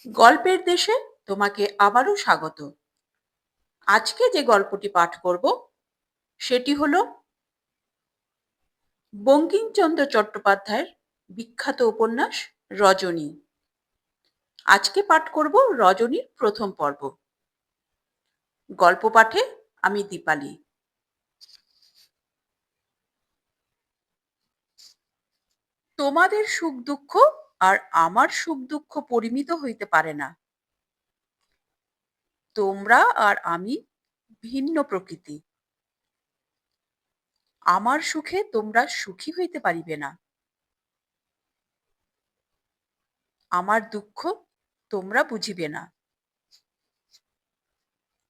গল্পের দেশে তোমাকে আবারও স্বাগত। আজকে যে গল্পটি পাঠ করব সেটি হলো বঙ্কিমচন্দ্র চট্টোপাধ্যায়ের বিখ্যাত উপন্যাস রজনী। আজকে পাঠ করব রজনীর প্রথম পর্ব। গল্প পাঠে আমি দীপালি। তোমাদের সুখ দুঃখ আর আমার সুখ দুঃখ পরিমিত হইতে পারে না। তোমরা আর আমি ভিন্ন প্রকৃতি। আমার সুখে তোমরা সুখী হইতে পারিবে না, আমার দুঃখ তোমরা বুঝিবে না।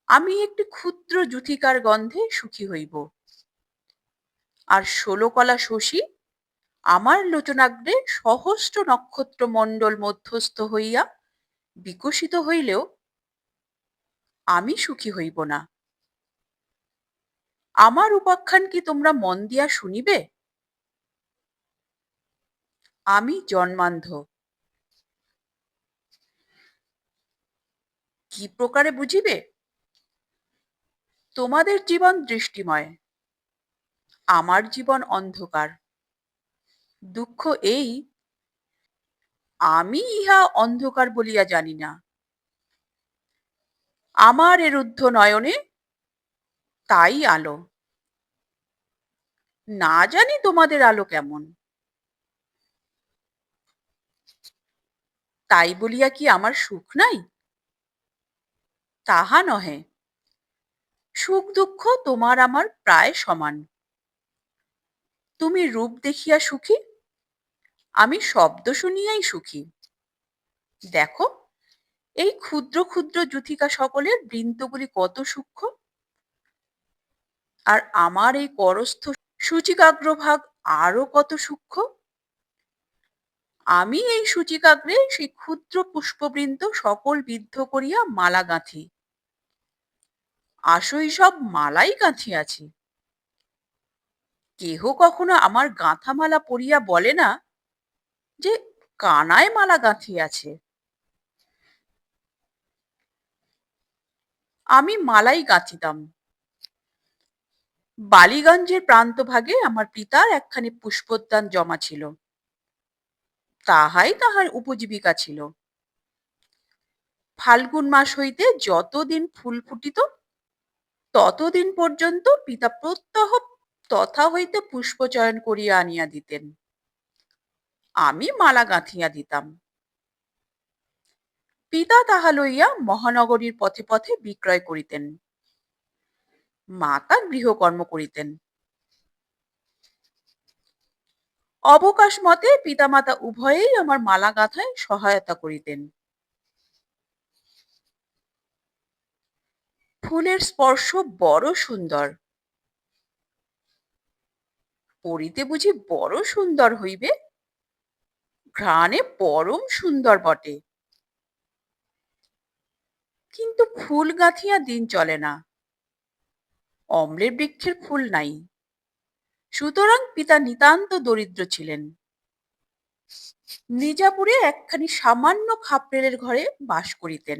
আমি একটি ক্ষুদ্র জুথিকার গন্ধে সুখী হইব, আর ষোলকলা শশী আমার লোচনাগ্রে সহস্র নক্ষত্র মণ্ডল মধ্যস্থ হইয়া বিকশিত হইলেও আমি সুখী হইব না। আমার উপাখ্যান কি তোমরা মন দিয়া শুনিবে? আমি জন্মান্ধ। কি প্রকারে বুঝিবে? তোমাদের জীবন দৃষ্টিময়, আমার জীবন অন্ধকার। দুঃখ এই, আমি ইহা অন্ধকার বলিয়া জানি না। আমার এরুদ্ধ নয়নে তাই আলো। না জানি তোমাদের আলো কেমন। তাই বলিয়া কি আমার সুখ নাই? তাহা নহে। সুখ দুঃখ তোমার আমার প্রায় সমান। তুমি রূপ দেখিয়া সুখী, আমি শব্দ শুনিয়াই সুখী। দেখো, এই ক্ষুদ্র ক্ষুদ্র জুথিকা সকলের বৃন্তগুলি কত সূক্ষ্ম, আর আমার এই করস্থ সূচিকাগ্রভাগ আরো কত সূক্ষ্ম। আমি এই সূচিকাগ্রে সেই ক্ষুদ্র পুষ্পবৃন্ত সকল বিদ্ধ করিয়া মালা গাঁথি। আসই সব মালাই গাঁথিয়াছি। কেহ কখনো আমার গাঁথা মালা পরিয়া বলে না যে কানায় মালা গাঁথিয়াছে। আমি মালাই গাঁথিতাম। বালিগঞ্জের প্রান্তভাগে আমার পিতার একখানি পুষ্পোদ্যান জমা ছিল, তাহাই তাহার উপজীবিকা ছিল। ফাল্গুন মাস হইতে যতদিন ফুল ফুটিত ততদিন পর্যন্ত পিতা প্রত্যহ তথা হইতে পুষ্প চয়ন করিয়া আনিয়া দিতেন। আমি মালা গাঁথিয়া দিতাম। পিতা তাহা লইয়া মহানগরীর পথে পথে বিক্রয় করিতেন। মাতা গৃহকর্ম করিতেন। অবকাশ মতে পিতামাতা উভয়েই আমার মালা গাঁথায় সহায়তা করিতেন। ফুলের স্পর্শ বড় সুন্দর। পরিতে বুঝি বড় সুন্দর হইবে? ঘ্রাণে পরম সুন্দর বটে। কিন্তু ফুল গাঁথিয়া দিন চলে না। অম্লের বৃক্ষের ফুল নাই। সুতরাং পিতা নিতান্ত দরিদ্র ছিলেন। নিজাপুরে একখানি সামান্য খাপড়েলের ঘরে বাস করিতেন।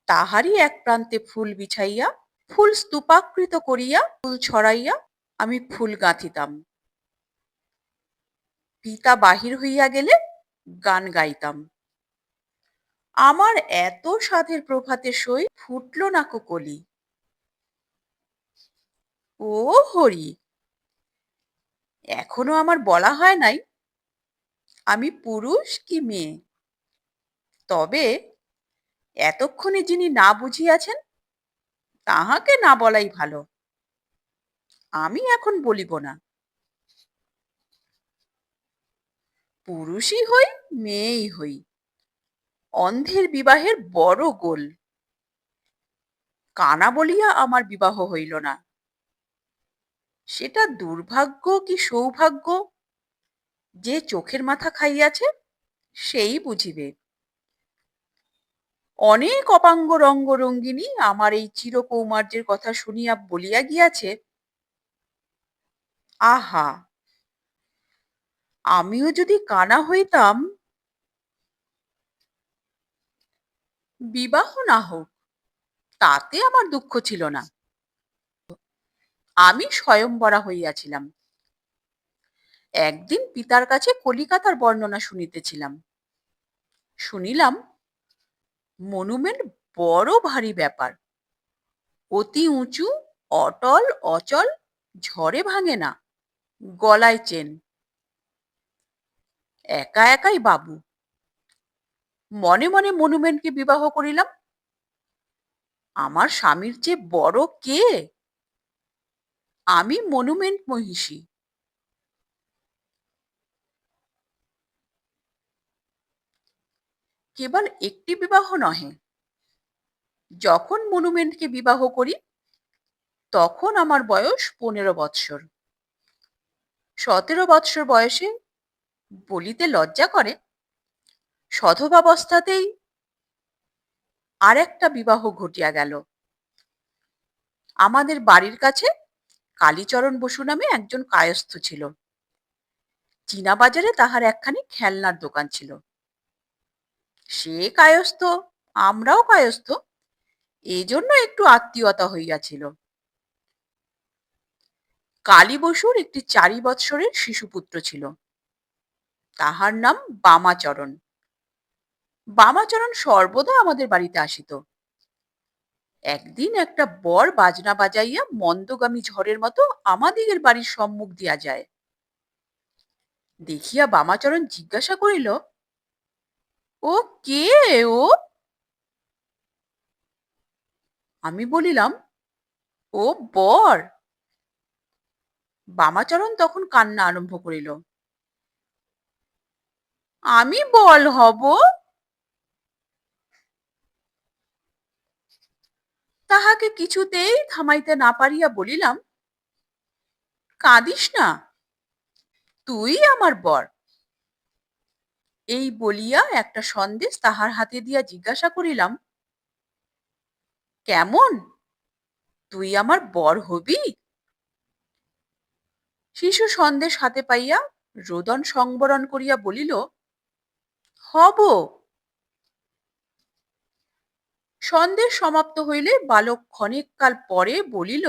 তাহারই এক প্রান্তে ফুল বিছাইয়া, ফুল স্তূপাকৃত করিয়া, ফুল ছড়াইয়া আমি ফুল গাঁথিতাম। পিতা বাহির হইয়া গেলে গান গাইতাম। আমার এত সাধের প্রভাতে সই ফুটল না কো কলি। ও হরি, এখনো আমার বলা হয় নাই আমি পুরুষ কি মেয়ে। তবে এতক্ষণে যিনি না বুঝিয়াছেন তাহাকে না বলাই ভালো। আমি এখন বলিব না। পুরুষই হই, মেয়েই হই, অন্ধের বিবাহের বড় গোল। কানা বলিয়া আমার বিবাহ হইল না। সেটা দুর্ভাগ্য কি সৌভাগ্য, যে চোখের মাথা খাইয়াছে সেই বুঝিবে। অনেক অপাঙ্গ রঙ্গরঙ্গিনী আমার এই চিরকৌমার্যের কথা শুনিয়া বলিয়া গিয়াছে, আহা, আমিও যদি কানা হইতাম। বিবাহ না হোক তাতে আমার দুঃখ ছিল না। আমি স্বয়ংবরা হইয়াছিলাম। একদিন পিতার কাছে কলিকাতার বর্ণনা শুনিতেছিলাম। শুনিলাম মনুমেন্ট বড় ভারী ব্যাপার, অতি উঁচু, অটল, অচল, ঝড়ে ভাঙে না, গলায় চেন। একা একাই বাবু। মনে মনে মনুমেন্টকে বিবাহ করিলাম। আমার স্বামীর চেয়ে বড় কে? আমি মনুমেন্ট মহিষী। কেবল একটি বিবাহ নহে, যখন মনুমেন্টকে বিবাহ করি তখন আমার বয়স 15 বৎসর। 17 বৎসর বয়সে, বলিতে লজ্জা করে, সধবাবস্থাতেই আর একটা বিবাহ ঘটিয়া গেল। আমাদের বাড়ির কাছে কালীচরণ বসু নামে একজন কায়স্থ ছিল। চীনা বাজারে তাহার একখানি খেলনার দোকান ছিল। সে কায়স্থ, আমরাও কায়স্থ, এই জন্য একটু আত্মীয়তা হইয়াছিল। কালী বসুর একটি 4 বৎসরের শিশুপুত্র ছিল, তাহার নাম বামাচরণ। বামাচরণ সর্বদা আমাদের বাড়িতে আসিত। একদিন একটা বর বাজনা বাজাইয়া মন্দগামী ঝড়ের মতো আমাদিগের বাড়ির সম্মুখ দিয়া যায়। দেখিয়া বামাচরণ জিজ্ঞাসা করিল, ও কে? ও? আমি বলিলাম, ও বর। বামাচরণ তখন কান্না আরম্ভ করিল। আমি বল হব? তাহাকে কিছুতেই থামাইতে না পারিয়া বলিলাম, কাঁদিস না, তুই আমার বর। এই বলিয়া একটা সন্দেশ তাহার হাতে দিয়া জিজ্ঞাসা করিলাম, কেমন, তুই আমার বর হবি? শিশু সন্দেশ হাতে পাইয়া রোদন সংবরণ করিয়া বলিল, হব। সন্দেশ সমাপ্ত হইলে বালক ক্ষণিক কাল পরে বলিল,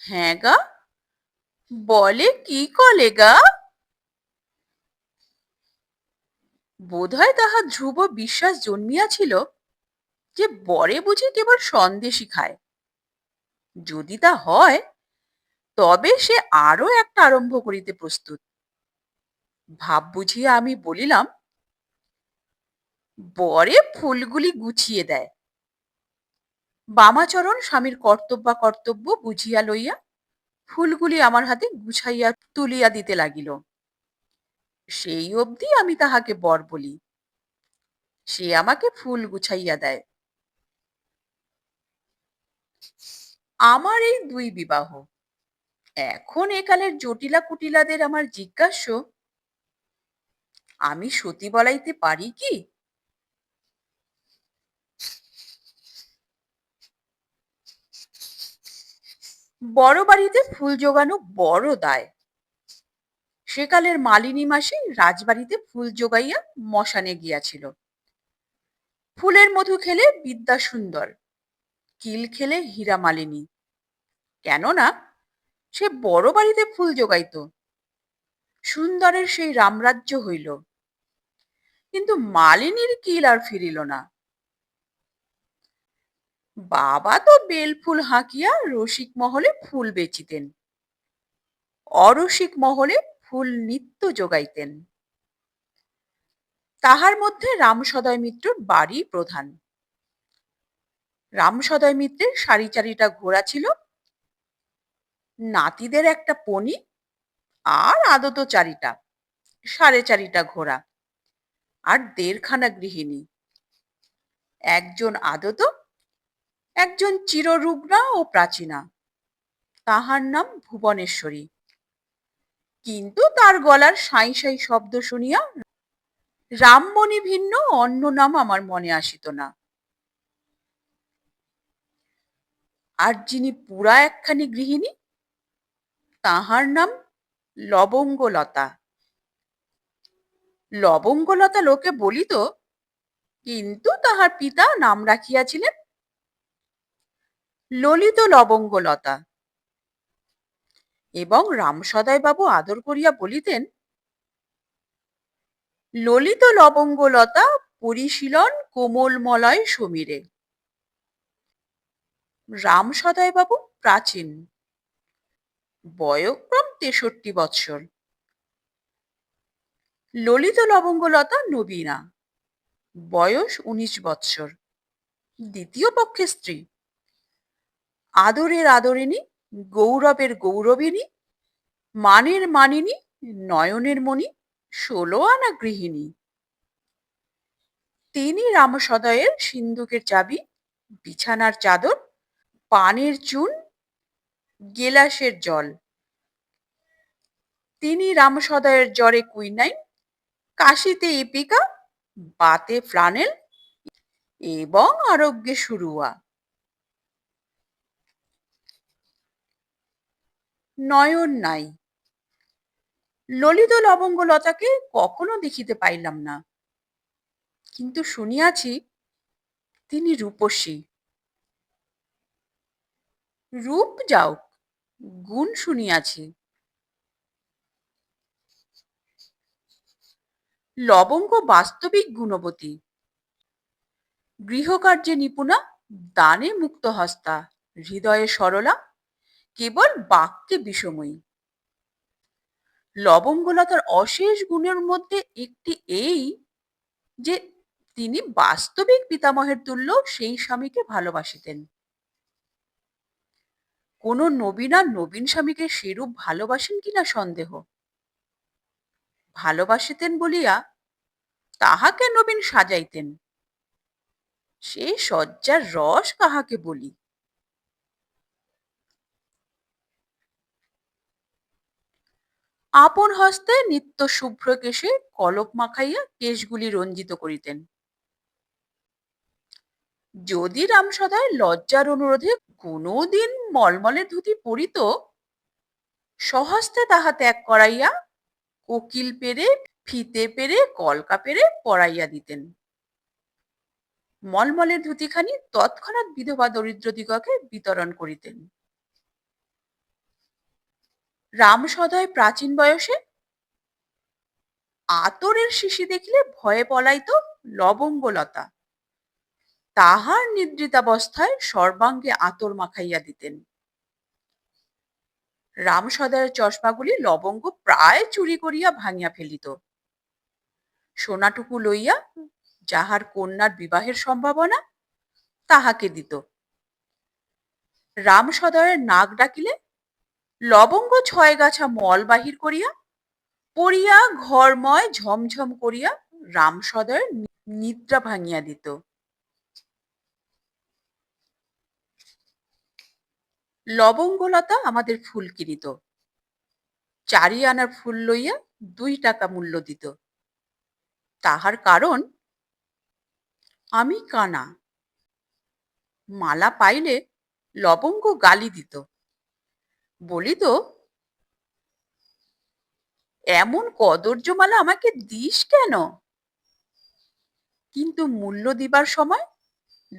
হ্যাঁ গা, বলে কি কলে গা? বোধহয় তাহার ধ্রুব বিশ্বাস জন্মিয়াছিল যে বরে বুঝি কেবল সন্দেশই খায়। যদি তা হয় তবে সে আরো একটা আরম্ভ করিতে প্রস্তুত। ভাব বুঝিয়া আমি বলিলাম, বরে ফুলগুলি গুছিয়ে দেয়। বামাচরণ স্বামীর কর্তব্য বুঝিয়া লইয়া ফুলগুলি আমার হাতে গুছাইয়া তুলিয়া দিতে লাগিল। সেই অবধি আমি তাহাকে বর বলি, সে আমাকে ফুল গুছাইয়া দেয়। আমার এই 2 বিবাহ। এখন একালের জটিলা কুটিলাদের আমার জিজ্ঞাস্য, আমি সতী বলাইতে পারি কি? বড় বাড়িতে ফুল জোগানো বড় দায়। সেকালের মালিনী মাসি রাজবাড়িতে ফুল জোগাইয়া মশানে গিয়াছিল। ফুলের মধু খেলে বিদ্যা সুন্দর, কিল খেলে হীরা মালিনী। কেননা সে বড় বাড়িতে ফুল জোগাইত। সুন্দরের সেই রামরাজ্য হইল, কিন্তু মালিনীর কিল আর ফিরিল না। বাবা তো বেলফুল হাঁকিয়া রসিক মহলে ফুল বেচিতেন, অরসিক মহলে ফুল নিত্য জোগাইতেন। তাহার মধ্যে রামসদয় মিত্রর বাড়ি প্রধান। রামসদয় মিত্রের 4.5টা ঘোড়া ছিল, নাতিদের একটা পণি, আর আদত 4টা, 4.5টা ঘোড়া, আর 1.5খানা গৃহিণী। একজন আদত, একজন চিররুগ্না ও প্রাচীনা, তাহার নাম ভুবনেশ্বরী। কিন্তু তার গলার সাঁই সাঁই শব্দ শুনিয়া রামমণি ভিন্ন অন্য নাম আমার মনে আসিত না। আর যিনি পুরা একখানি গৃহিণী, তাহার নাম লবঙ্গলতা। লবঙ্গলতা লোকে বলিত কিন্তু তাহার পিতা নাম রাখিয়াছিলেন ললিত লবঙ্গলতা, এবং রামসদয় বাবু আদর করিয়া বলিতেন, ললিত লবঙ্গলতা পরিশীলন কোমলমলয় সমীরে। রামসদয় বাবু প্রাচীন, বয়ঃক্রম ৬৩ বৎসর। ললিত লবঙ্গলতা নবীনা, বয়স ১৯ বৎসর, দ্বিতীয় পক্ষের স্ত্রী, আদরের আদরিণী, গৌরবের গৌরবিণী, মানের মানিনী, নয়নের মণি, ১৬ আনা গৃহিণী। তিনি রামসদয়ের সিন্ধুকের চাবি, বিছানার চাদর, পানের চুন, গেলাসের জল। তিনি রামসদয়ের জ্বরে কুইনাইন, কাশিতে ইপিকা, বাতে ফ্লানেল এবং আরোগ্যে সুরুয়া। নয়ন নাই, ললিত লবঙ্গলতাকে কখনো দেখিতে পাইলাম না, কিন্তু শুনিয়াছি তিনি রূপসী। রূপ যাওক, গুণ শুনিয়াছি। লবঙ্গ বাস্তবিক গুণবতী, গৃহকার্যে নিপুণা, দানে মুক্ত হস্তা, হৃদয়ে সরলা, কেবল বাক্যে বিষময়ী। লবঙ্গলতার অশেষ গুণের মধ্যে একটি এই যে তিনি বাস্তবিক পিতামহের তুল্য সেই স্বামীকে ভালোবাসিতেন। কোন নবীনা নবীন স্বামীকে সেরূপ ভালোবাসেন কিনা সন্দেহ। ভালোবাসিতেন বলিয়া তাহাকে নবীন সাজাইতেন, সে শয্যার রস কাহাকে বলি। আপন হস্তে নিত্য শুভ্র কেশে কলপ মাখাইয়া কেশগুলি রঞ্জিত করিতেন। যদি রামসদয় লজ্জার অনুরোধে কোনোদিন মলমলে ধুতি পরিত, স্বহস্তে তাহা ত্যাগ করাইয়া কোকিল পেরে, ফিতে পেরে, কলকা পেরে পরাইয়া দিতেন। মলমলের ধুতিখানি তৎক্ষণাৎ বিধবা দরিদ্রদিগকে বিতরণ করিতেন। রামসদয় প্রাচীন বয়সে আতরের শিশি দেখিলে ভয়ে পলাইত লবঙ্গলতা, তাহার নিদ্রিতাবস্থায় সর্বাঙ্গে আতর মাখাইয়া দিতেন। রামসদয়ের চশমাগুলি লবঙ্গ প্রায় চুরি করিয়া ভাঙিয়া ফেলিত। সোনাটুকু লইয়া যাহার কন্যার বিবাহের সম্ভাবনা তাহাকে দিত। রামসদয়ের নাক ডাকিলে লবঙ্গ ৬ গাছা মল বাহির করিয়া পড়িয়া ঘরময় ঝমঝম করিয়া রামসদয়ের নিদ্রা ভাঙিয়া দিত। লবঙ্গলতা আমাদের ফুল কিনিত, ৪ আনার ফুল লইয়া ২ টাকা মূল্য দিত। তাহার কারণ, আমি কানা। মালা পাইলে লবঙ্গ গালি দিত, বলিত, এমন কদর্য মালা আমাকে দিস কেন? কিন্তু মূল্য দিবার সময়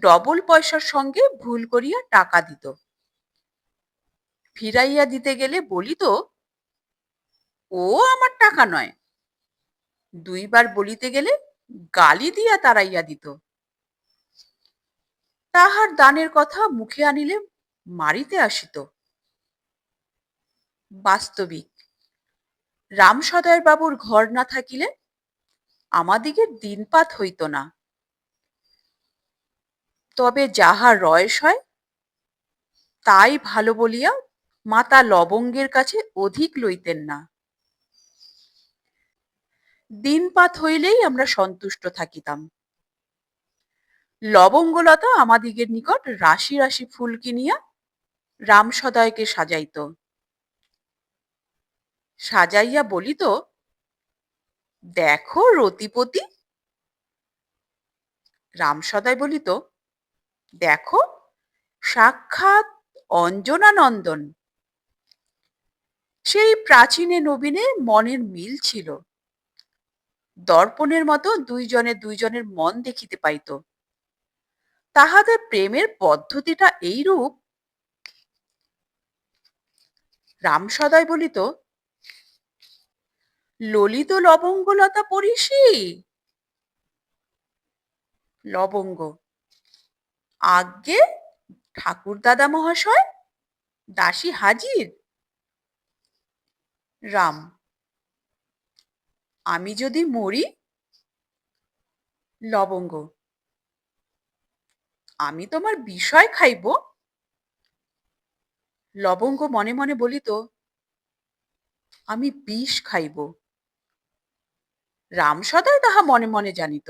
ডবল পয়সার সঙ্গে ভুল করিয়া টাকা দিত। ফিরাইয়া দিতে গেলে বলিত, ও আমার টাকা নয়। ২ বার বলিতে গেলে গালি দিয়া তাড়াইয়া দিত। তাহার দানের কথা মুখে আনিলে মারিতে আসিত। বাস্তবিক রামসদয় বাবুর ঘর না থাকিলে আমাদিগের দিনপাত হইত না। তবে যাহা রয়েস হয় তাই ভালো বলিয়া মাতা লবঙ্গের কাছে অধিক লইতেন না। দিনপাত হইলেই আমরা সন্তুষ্ট থাকিতাম। লবঙ্গলতা আমাদিগের নিকট রাশি রাশি ফুল কিনিয়া রামসদয়কে সাজাইত। সাজাইয়া বলিত, দেখো রতিপতি। রামসদয় বলিত, দেখো সাক্ষাৎ অঞ্জনানন্দন। সেই প্রাচীনে নবীনে মনের মিল ছিল। দর্পণের মতো দুইজনে দুইজনের মন দেখিতে পাইত। তাহাদের প্রেমের পদ্ধতিটা এইরূপ। রাম সদয় বলিত, ললিত লবঙ্গলতা পড়িসি। লবঙ্গ, আজ্ঞে ঠাকুর দাদা মহাশয়, দাসী হাজির। রাম, আমি যদি মরি? লবঙ্গ, আমি তোমার বিষয় খাইব। লবঙ্গ মনে মনে বলিত, আমি বিষ খাইব। রাম সদয় তাহা মনে মনে জানিত।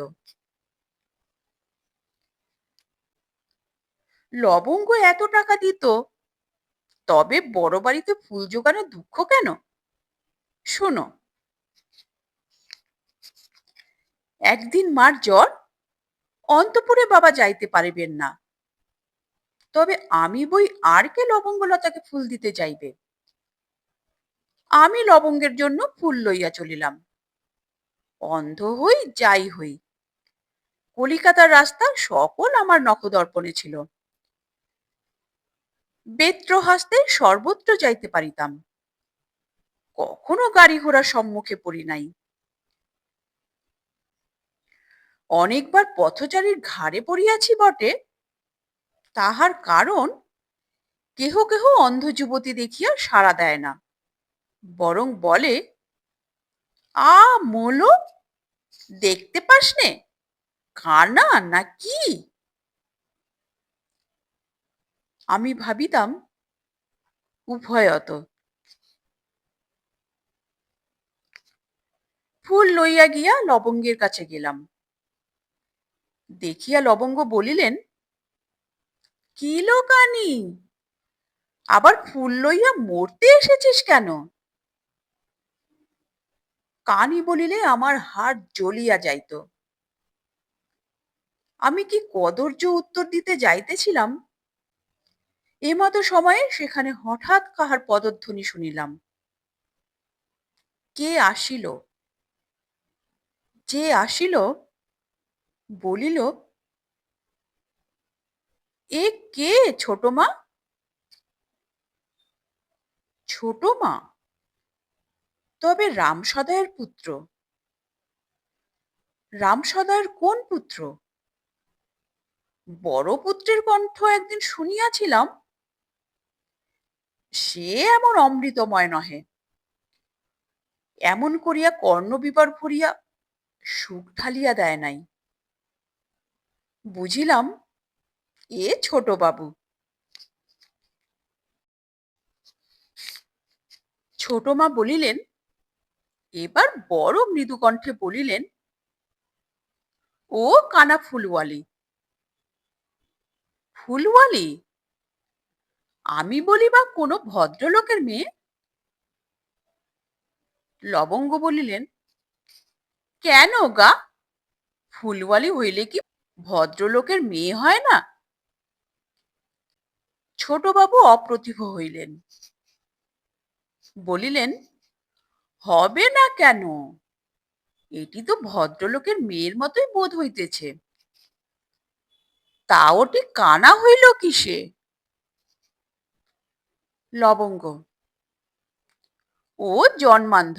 লবঙ্গ এত টাকা দিত, তবে বড় বাড়িতে ফুল জোগানো দুঃখ কেন? শোনো, একদিন মার জ্বর, অন্তপুরে বাবা যাইতে পারিবেন না, তবে আমি বই আর কে লবঙ্গলতাকে ফুল দিতে যাইবে? আমি লবঙ্গের জন্য ফুল লইয়া চলিলাম। অন্ধ হই যাই হই, কলিকাতার রাস্তা সকল আমার নখদর্পণে ছিল। বেত্র হস্তে সর্বত্র যাইতে পারিতাম, কখনো গাড়ি ঘোড়ার সম্মুখে পড়ি নাই। অনেকবার পথচারীর ঘাড়ে পড়িয়াছি বটে, তাহার কারণ কেহ কেহ অন্ধ যুবতী দেখিয়া সাড়া দেয় না, বরং বলে, আ মোলো, দেখতে পাস নে, কানা না কি? আমি ভাবিতাম উভয়ত। ফুল লইয়া গিয়া লবঙ্গের কাছে গেলাম। দেখিয়া লবঙ্গ বলিলেন, কি লোকানি, আবার ফুল লইয়া মরতে এসেছিস কেন? কানি বলিলে আমার হাড় জ্বলিয়া যাইত। আমি কি কদর্য উত্তর দিতে যাইতেছিলাম, এমতো সময়ে সেখানে হঠাৎ কাহার পদধ্বনি শুনিলাম। কে আসিল? যে আসিল বলিল, এ কে ছোট মা? ছোট মা? তবে রামসদয়ের পুত্র। রামসদয়ের কোন পুত্র? বড় পুত্রের কণ্ঠ একদিন শুনিয়াছিলাম, সে এমন অমৃতময় নহে, এমন করিয়া কর্ণবিবর ভরিয়া সুখ ঢালিয়া দেয় নাই। বুঝিলাম এ ছোট বাবু। ছোট মা বলিলেন, এবার বড় মৃদু কণ্ঠে বলিলেন, ও কানা ফুলওয়ালি। ফুলওয়ালি? আমি বলি বা কোনো ভদ্রলোকের মেয়ে? লবঙ্গ বলিলেন, কেন গা, ফুলওয়ালি হইলে কি ভদ্রলোকের মেয়ে হয় না? ছোটবাবু অপ্রতিভ হইলেন, বলিলেন, হবে না কেন, এটি তো ভদ্রলোকের মেয়ের মতোই বোধ হইতেছে। তা ওটি কানা হইল কিসে? লবঙ্গ, ও জন্মান্ধ।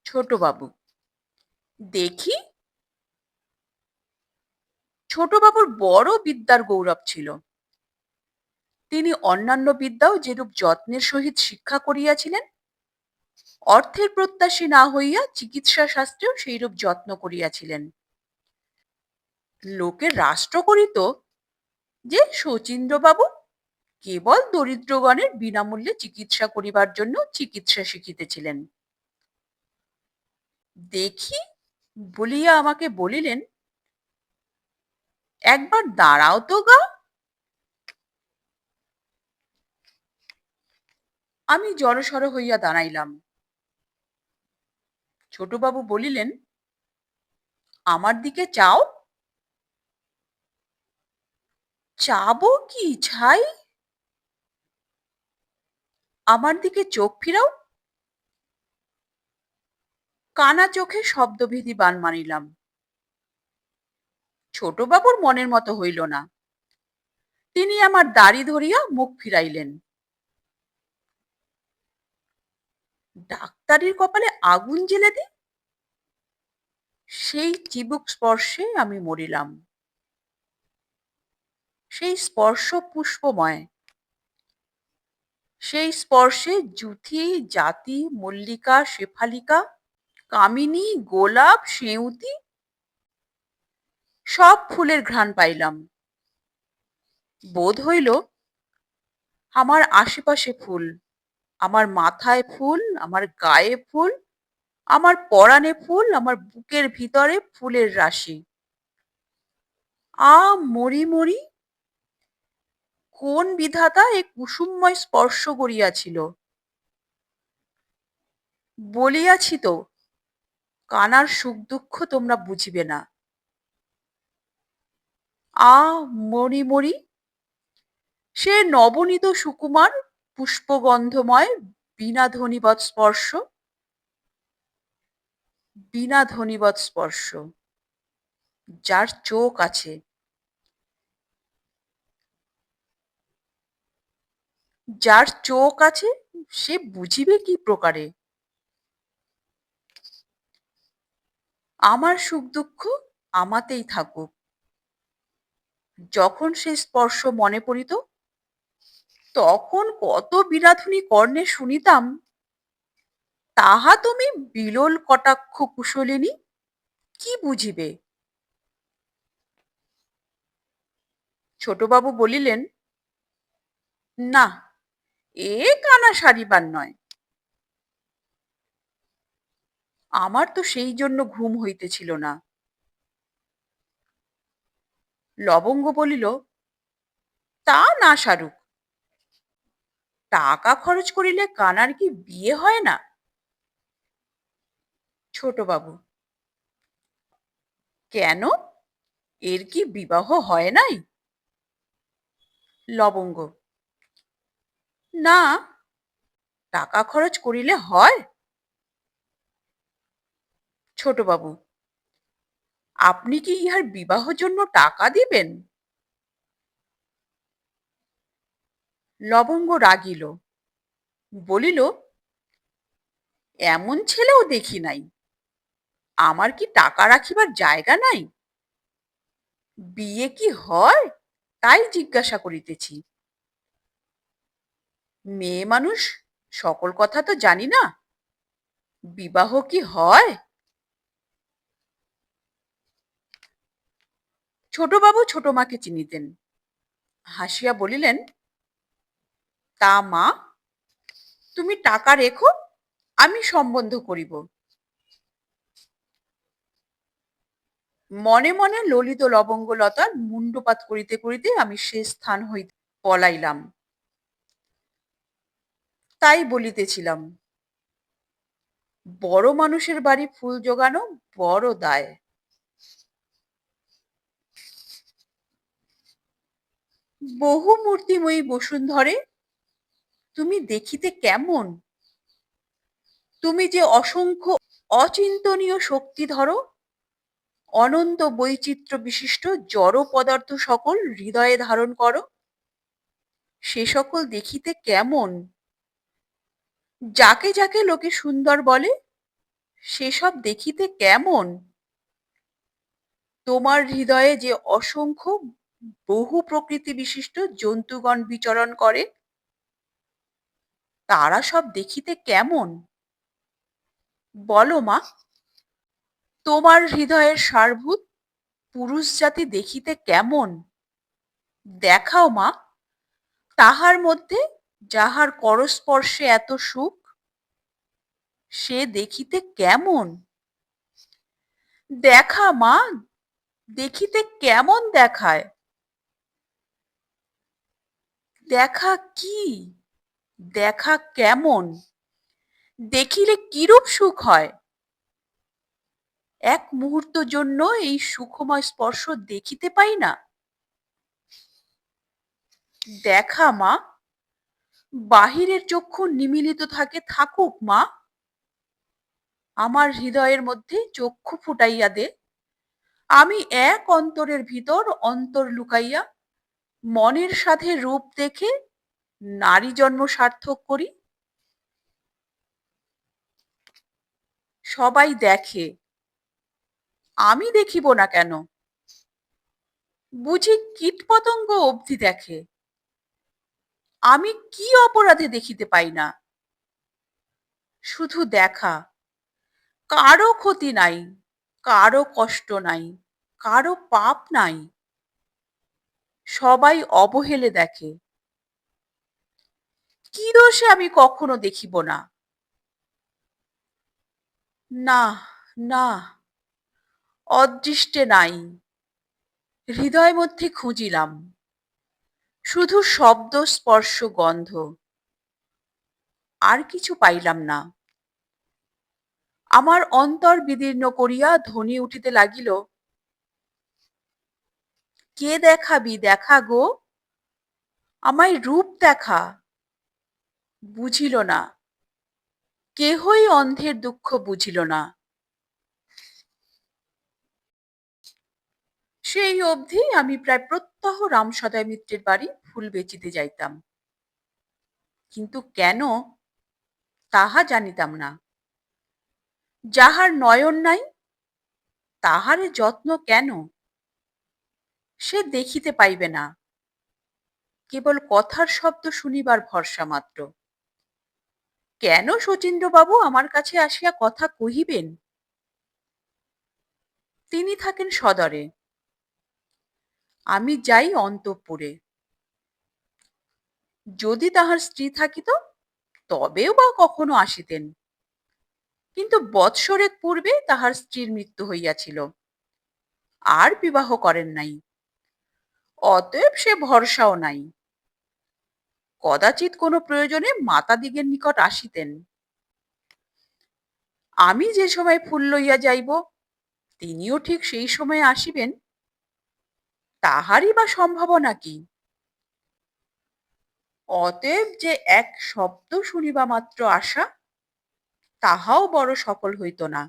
ছোটবাবু, দেখি। ছোটবাবুর বড় বিদ্যার গৌরব ছিল। তিনি অন্যান্য বিদ্যাও যেরূপ যত্নের সহিত শিক্ষা করিয়াছিলেন, অর্থের প্রত্যাশী না হইয়া চিকিৎসা শাস্ত্রেও সেইরূপ যত্ন করিয়াছিলেন। লোকে রাষ্ট্র করিত যে শচীন্দ্রবাবু কেবল দরিদ্রগণের বিনামূল্যে চিকিৎসা করিবার জন্য চিকিৎসা শিখিতেছিলেন। দেখি বলিয়া আমাকে বলিলেন, একবার দাঁড়াও তো গা। আমি জড়সড় হইয়া দাঁড়াইলাম। ছোটবাবু বলিলেন, আমার দিকে চাও। চাবো কি ছাই? আমার দিকে চোখ ফিরাও। কানা চোখে শব্দভেদী বান মারিলাম। ছোটবাবুর মনের মতো হইল না। তিনি আমার দাড়ি ধরিয়া মুখ ফিরাইলেন। ডাক্তারির কপালে আগুন জ্বেলে দি, সেই চিবুক স্পর্শে আমি মরিলাম। সেই স্পর্শ পুষ্পময়, সেই স্পর্শে যুথি, জাতি, মল্লিকা, শেফালিকা, কামিনী, গোলাপ, সেঁউতি সব ফুলের ঘ্রাণ পাইলাম। বোধ হইল আমার আশেপাশে ফুল, আমার মাথায় ফুল, আমার গায়ে ফুল, আমার পরাণে ফুল, আমার বুকের ভিতরে ফুলের রাশি। মরি মরি, কোন বিধাতা এ কুসুমময় স্পর্শ করিয়াছিল। বলিয়াছি তো, কানার সুখ দুঃখ তোমরা বুঝিবে না। মরি মরি, সে নবনীত সুকুমার পুষ্পগন্ধময় বীণা ধ্বনিবৎ স্পর্শ, বীণা ধ্বনিবৎ স্পর্শ। যার চোখ আছে, যার চোখ আছে, সে বুঝিবে কি প্রকারে। আমার সুখ দুঃখ আমাতেই থাকুক। যখন সে স্পর্শ মনে পড়িত, তখন কত বিরাধুনী কর্ণে শুনিতাম, তাহা তুমি বিলোল কটাক্ষ কুশলিনী, কি বুঝিবে। ছোটবাবু বলিলেন, না, এ কানা সারিবার নয়। আমার তো সেই জন্য ঘুম হইতেছিল না। লবঙ্গ বলিল, তা না সারুক, টাকা খরচ করিলে কানার কি বিয়ে হয় না? ছোটবাবু, কেন, এর কি বিবাহ হয় নাই? লবঙ্গ, না, টাকা খরচ করিলে হয়। ছোটবাবু, আপনি কি ইহার বিবাহ জন্য টাকা দিবেন? লবঙ্গ রাগিল, বলিল, এমন ছেলেও দেখি নাই। আমার কি টাকা রাখিবার জায়গা নাই? বিয়ে কি হয়, তাই জিজ্ঞাসা করিতেছি। মেয়ে মানুষ, সকল কথা তো জানি না। বিবাহ কি হয়? ছোটবাবু ছোট মাকে চিনিতেন। হাসিয়া বলিলেন, তা মা, তুমি টাকা রেখো, আমি সম্বন্ধ করিব। মনে মনে ললিত লবঙ্গলতার মুণ্ডপাত করিতে করিতে আমি সে স্থান হইতে পলাইলাম। তাই বলিতেছিলাম, বড় মানুষের বাড়ি ফুল জোগানো বড় দায়। বহু মূর্তিময়ী বসুন্ধরে, তুমি দেখিতে কেমন? তুমি যে অসংখ্য অচিন্তনীয় শক্তি ধরো, অনন্ত বৈচিত্র্য বিশিষ্ট জড় পদার্থ সকল হৃদয়ে ধারণ করো, সে সকল দেখিতে কেমন? যাকে যাকে লোকে সুন্দর বলে, সেসব দেখিতে কেমন? তোমার হৃদয়ে যে অসংখ্য বহু প্রকৃতি বিশিষ্ট জন্তুগণ বিচরণ করে, তারা সব দেখিতে কেমন? বলো মা, তোমার হৃদয়ের সারভূত পুরুষ জাতি দেখিতে কেমন? দেখাও মা, তাহার মধ্যে যাহার করস্পর্শে এত সুখ, সে দেখিতে কেমন? দেখা মা, দেখিতে কেমন দেখায়? দেখা কি, দেখা কেমন, দেখিলে কিরূপ সুখ হয়? এক মুহূর্ত জন্য এই সুখময় স্পর্শ দেখিতে পাই না। দেখা মা, বাহিরের চক্ষু নিমিলিত থাকে, থাকুক মা, আমার হৃদয়ের মধ্যে চক্ষু ফুটাইয়া দে, আমি এক অন্তরের ভিতর অন্তর লুকাইয়া মনের সাথে রূপ দেখে নারী জন্ম সার্থক করি। সবাই দেখে, আমি দেখিব না কেন? বুঝি কীটপতঙ্গ অবধি দেখে, আমি কি অপরাধে দেখিতে পাই না? শুধু দেখা, কারো ক্ষতি নাই, কারো কষ্ট নাই, কারো পাপ নাই, সবাই অবহেলে দেখে। কি দোষে আমি কখনো দেখিব না? না, না, অদৃষ্টে নাই। হৃদয় মধ্যে খুঁজিলাম, শুধু শব্দ স্পর্শ গন্ধ, আর কিছু পাইলাম না। আমার অন্তর বিদীর্ণ করিয়া ধ্বনি উঠিতে লাগিল, কে দেখাবি দেখা গো, আমায় রূপ দেখা। বুঝিল না, কেহই অন্ধের দুঃখ বুঝিল না। সেই অবধি আমি প্রায় প্রত্যহ রামসদয় মিত্রের বাড়ি ফুল বেচিতে যাইতাম, কিন্তু কেন তাহা জানিতাম না। যাহার নয়ন নাই তাহারে যত্ন কেন, সে দেখিতে পাইবে না, কেবল কথার শব্দ শুনিবার ভরসা মাত্র। কেন শচীন্দ্রবাবু আমার কাছে আসিয়া কথা কহিবেন? তিনি থাকেন সদরে, আমি যাই অন্তঃপুরে। যদি তাহার স্ত্রী থাকিত তবেও বা কখনো আসিতেন, কিন্তু বৎসরের পূর্বে তাহার স্ত্রীর মৃত্যু হইয়াছিল, আর বিবাহ করেন নাই, অতএব সে ভরসাও নাই। কদাচিৎ কোনো প্রয়োজনে মাতাদিগের নিকট আসিতেন। আমি যে সময় ফুল লইয়া যাইব তিনিও ঠিক সেই সময়ে আসিবেন, তাহারই বা সম্ভাবনা কি? অতএব যে এক শব্দ শুনিবা মাত্র আশা, তাহাও বড় সফল হইত না।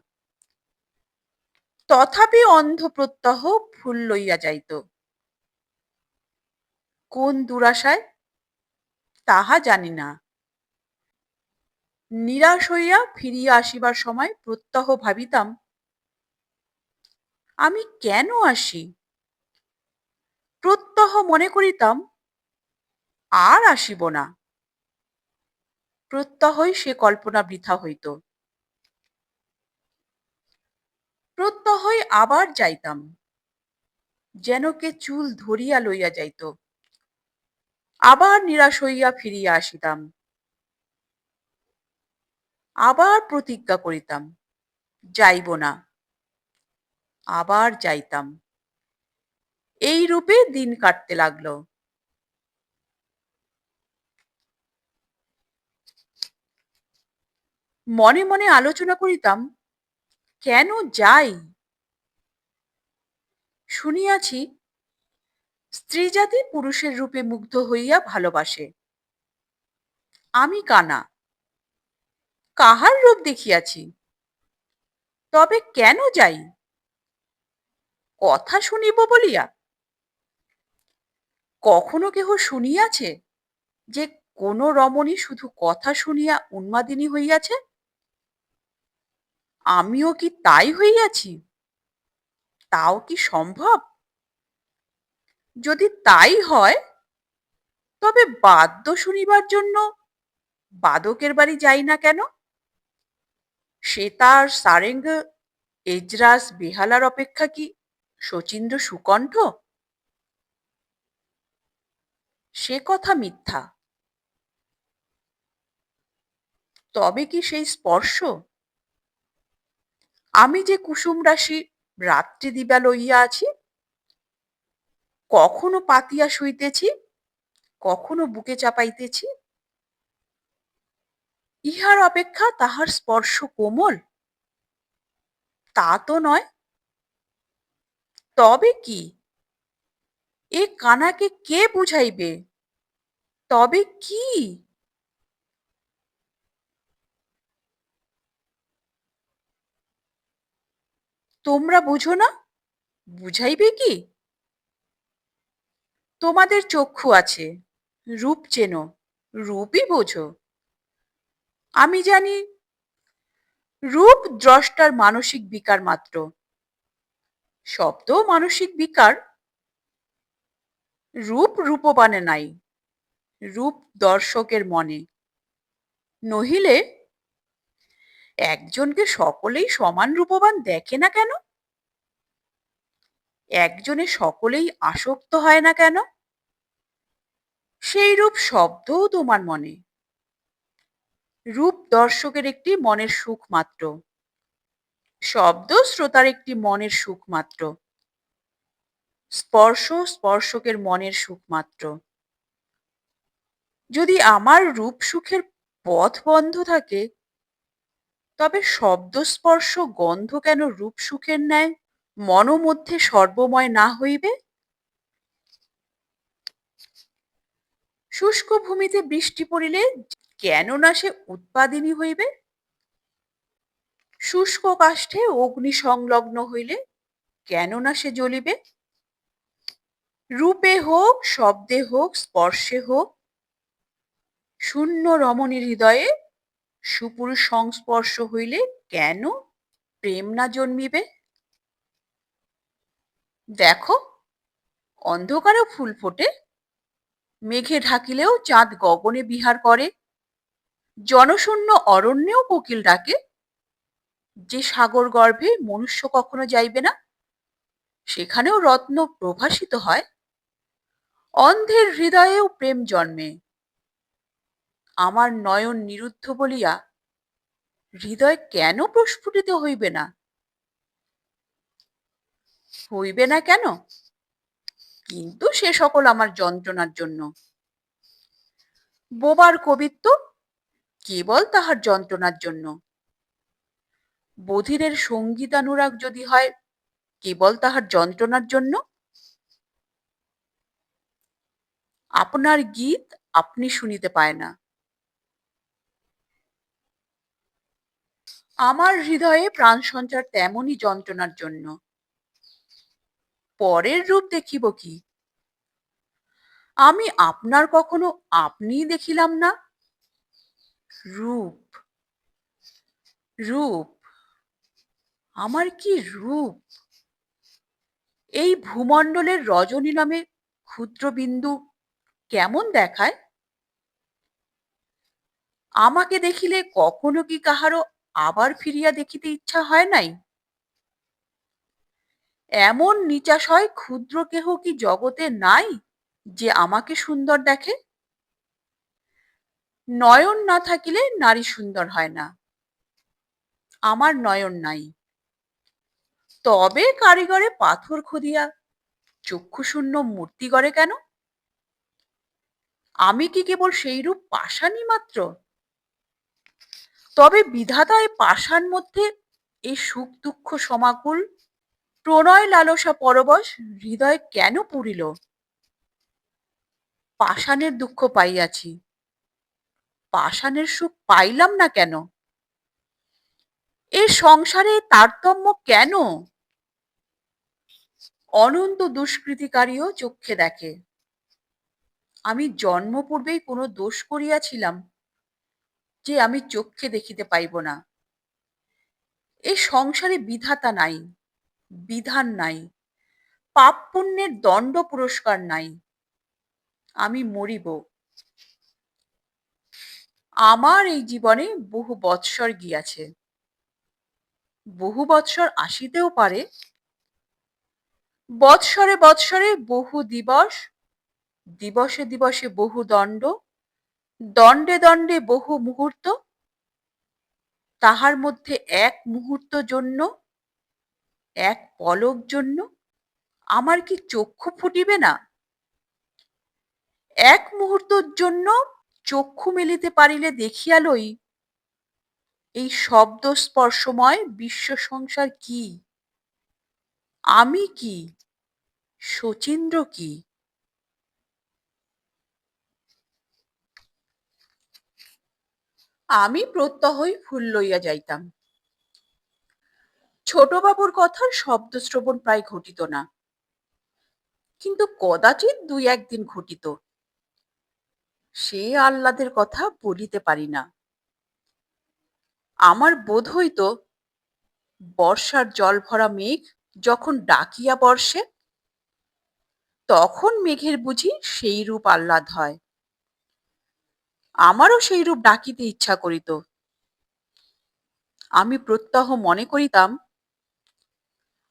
তথাপি অন্ধ প্রত্যহ ফুল লইয়া যাইত। কোন দুরাশায় তাহা জানি না। নিরাশ হইয়া ফিরিয়া আসিবার সময় প্রত্যহ ভাবিতাম, আমি কেন আসি? প্রত্যহ মনে করিতাম আর আসিব না। প্রত্যহই সে কল্পনা বৃথা হইত। প্রত্যহই আবার যাইতাম, যেন কে চুল ধরিয়া লইয়া যাইত। আবার নিরাশ হইয়া ফিরিয়া আসিতাম, আবার প্রতিজ্ঞা করিতাম যাইব না, আবার যাইতাম। এই রূপে দিন কাটতে লাগলো। মনে মনে আলোচনা করিতাম, কেন যাই? শুনিয়াছি স্ত্রী জাতি পুরুষের রূপে মুগ্ধ হইয়া ভালোবাসে। আমি কানা, কাহার রূপ দেখিয়াছি? তবে কেন যাই? কথা শুনিব বলিয়া? কখনো কেহ শুনিয়াছে যে কোন রমণী শুধু কথা শুনিয়া উন্মাদিনী হইয়াছে? আমিও কি তাই হইয়াছি? তাও কি সম্ভব? যদি তাই হয় তবে বাদ্য শুনিবার জন্য বাদকের বাড়ি যাই না কেন? সেতার, সারেঙ্গ, এজরাস, বেহালার অপেক্ষা কি শচীন্দ্র সুকণ্ঠ? সে কথা মিথ্যা। তবে কি সেই স্পর্শ? আমি যে কুসুম রাশি রাত্রি দিবা লইয়া আছি, কখনো পাতিয়া শুইতেছি, কখনো বুকে চাপাইতেছি, ইহার অপেক্ষা তাহার স্পর্শ কোমল? তা তো নয়। তবে কি? এ কানাকে কে বুঝাইবে? তবে কি? তোমরা বুঝো না, বুঝাইবে কি? তোমাদের চক্ষু আছে, রূপ চেনো, রূপই বোঝো। আমি জানি রূপ দ্রষ্টার মানসিক বিকার মাত্র। শব্দও মানসিক বিকার। রূপ রূপবানে নাই, রূপ দর্শকের মনে। নহিলে একজনকে সকলেই সমান রূপবান দেখে না কেন? একজনে সকলেই আসক্ত হয় না কেন? সেই রূপ শব্দও তোমার মনে। রূপ দর্শকের একটি মনের সুখ মাত্র, শব্দ শ্রোতার একটি মনের সুখ মাত্র, স্পর্শ স্পর্শকের মনের সুখ মাত্র। যদি আমার রূপ সুখের পথ বন্ধ থাকে, তবে শব্দ স্পর্শ গন্ধ কেন রূপ সুখের ন্যায় মনোমধ্যে সর্বময় না হইবে? শুষ্ক ভূমিতে বৃষ্টি পড়িলে কেন না সে উৎপাদিনী হইবে? শুষ্ক কাষ্ঠে অগ্নি সংলগ্ন হইলে কেন না সে জ্বলিবে? রূপে হোক, শব্দে হোক, স্পর্শে হোক, শূন্য রমণীর হৃদয়ে সুপুরুষ সংস্পর্শ হইলে কেন প্রেম না জন্মিবে? দেখো, অন্ধকারেও ফুল ফোটে, মেঘে ঢাকিলেও চাঁদ গগনে বিহার করে, জনশূন্য অরণ্যেও কোকিল ডাকে। যে সাগর গর্ভে মনুষ্য কখনো যাইবে না, সেখানেও রত্ন প্রভাসিত হয়। অন্ধের হৃদয়েও প্রেম জন্মে। আমার নয়ন নিরুদ্ধ বলিয়া হৃদয় কেন প্রস্ফুটিত হইবে না? হইবে না কেন? কিন্তু সে সকল আমার যন্ত্রণার জন্য। বোবার কবিত্ব কেবল তাহার যন্ত্রণার জন্য। বধিরের সঙ্গীতানুরাগ যদি হয় কেবল তাহার যন্ত্রণার জন্য। আপনার গীত আপনি শুনিতে পায় না। আমার হৃদয়ে প্রাণ সঞ্চার তেমনই যন্ত্রণার জন্য। পরের রূপ দেখিব কি? আমি আপনার কখনো আপনিই দেখিলাম না। রূপ, রূপ, আমার কি রূপ! এই ভূমণ্ডলের রজনী নামে ক্ষুদ্র বিন্দু কেমন দেখায়? আমাকে দেখিলে কখনো কি কাহারো আবার ফিরিয়া দেখিতে ইচ্ছা হয় নাই? এমন নিচাশয় ক্ষুদ্র কেহ কি জগতে নাই যে আমাকে সুন্দর দেখে? নয়ন না থাকিলে নারী সুন্দর হয় না। আমার নয়ন নাই, তবে কারিগরে পাথর খুদিয়া চক্ষুশূন্য মূর্তি গড়ে কেন? আমি কি কেবল সেই রূপ পাষাণী মাত্র? তবে বিধাতা এই পাষাণ মধ্যে এই সুখ দুঃখ সমাকুল প্রণয় লালসা পরবশ হৃদয় কেন পুরিল? পাষাণের দুঃখ পাইয়াছি, পাষাণের সুখ পাইলাম না কেন? এ সংসারে তারতম্য কেন? অনন্ত দুষ্কৃতিকারীও চক্ষে দেখে। আমি জন্ম পূর্বেই কোনো দোষ করিয়াছিলাম যে আমি চক্ষে দেখিতে পাইব না। এ সংসারে বিধাতা নাই, বিধান নাই, পাপ পুণ্যের দণ্ড পুরস্কার নাই। আমি মরিব। আমার এই জীবনে বহু বৎসর গিয়াছে, বহু বৎসর আসিতেও পারে। বৎসরে বৎসরে বহু দিবস, দিবসে দিবসে বহু দণ্ড, দণ্ডে দণ্ডে বহু মুহূর্ত। তাহার মধ্যে এক মুহূর্ত জন্য, এক পলক জন্য আমার কি চক্ষু ফুটিবে না? এক মুহূর্তের জন্য চক্ষু মেলিতে পারিলে দেখিয়া লই এই শব্দ স্পর্শময় বিশ্ব সংসার কি, আমি কি, শচীন্দ্র কি। আমি প্রত্যহই ফুল লইয়া যাইতাম। ছোটবাবুর কথার শব্দ শ্রবণ প্রায় ঘটিত না, কিন্তু কদাচিৎ দুই একদিন ঘটিত। সে আহ্লাদের কথা বলিতে পারি না। আমার বোধ হইত বর্ষার জল ভরা মেঘ যখন ডাকিয়া বর্ষে, তখন মেঘের বুঝি সেই রূপ আহ্লাদ হয়। আমারও সেই রূপ ডাকিতে ইচ্ছা করিত। আমি প্রত্যহ মনে করিতাম,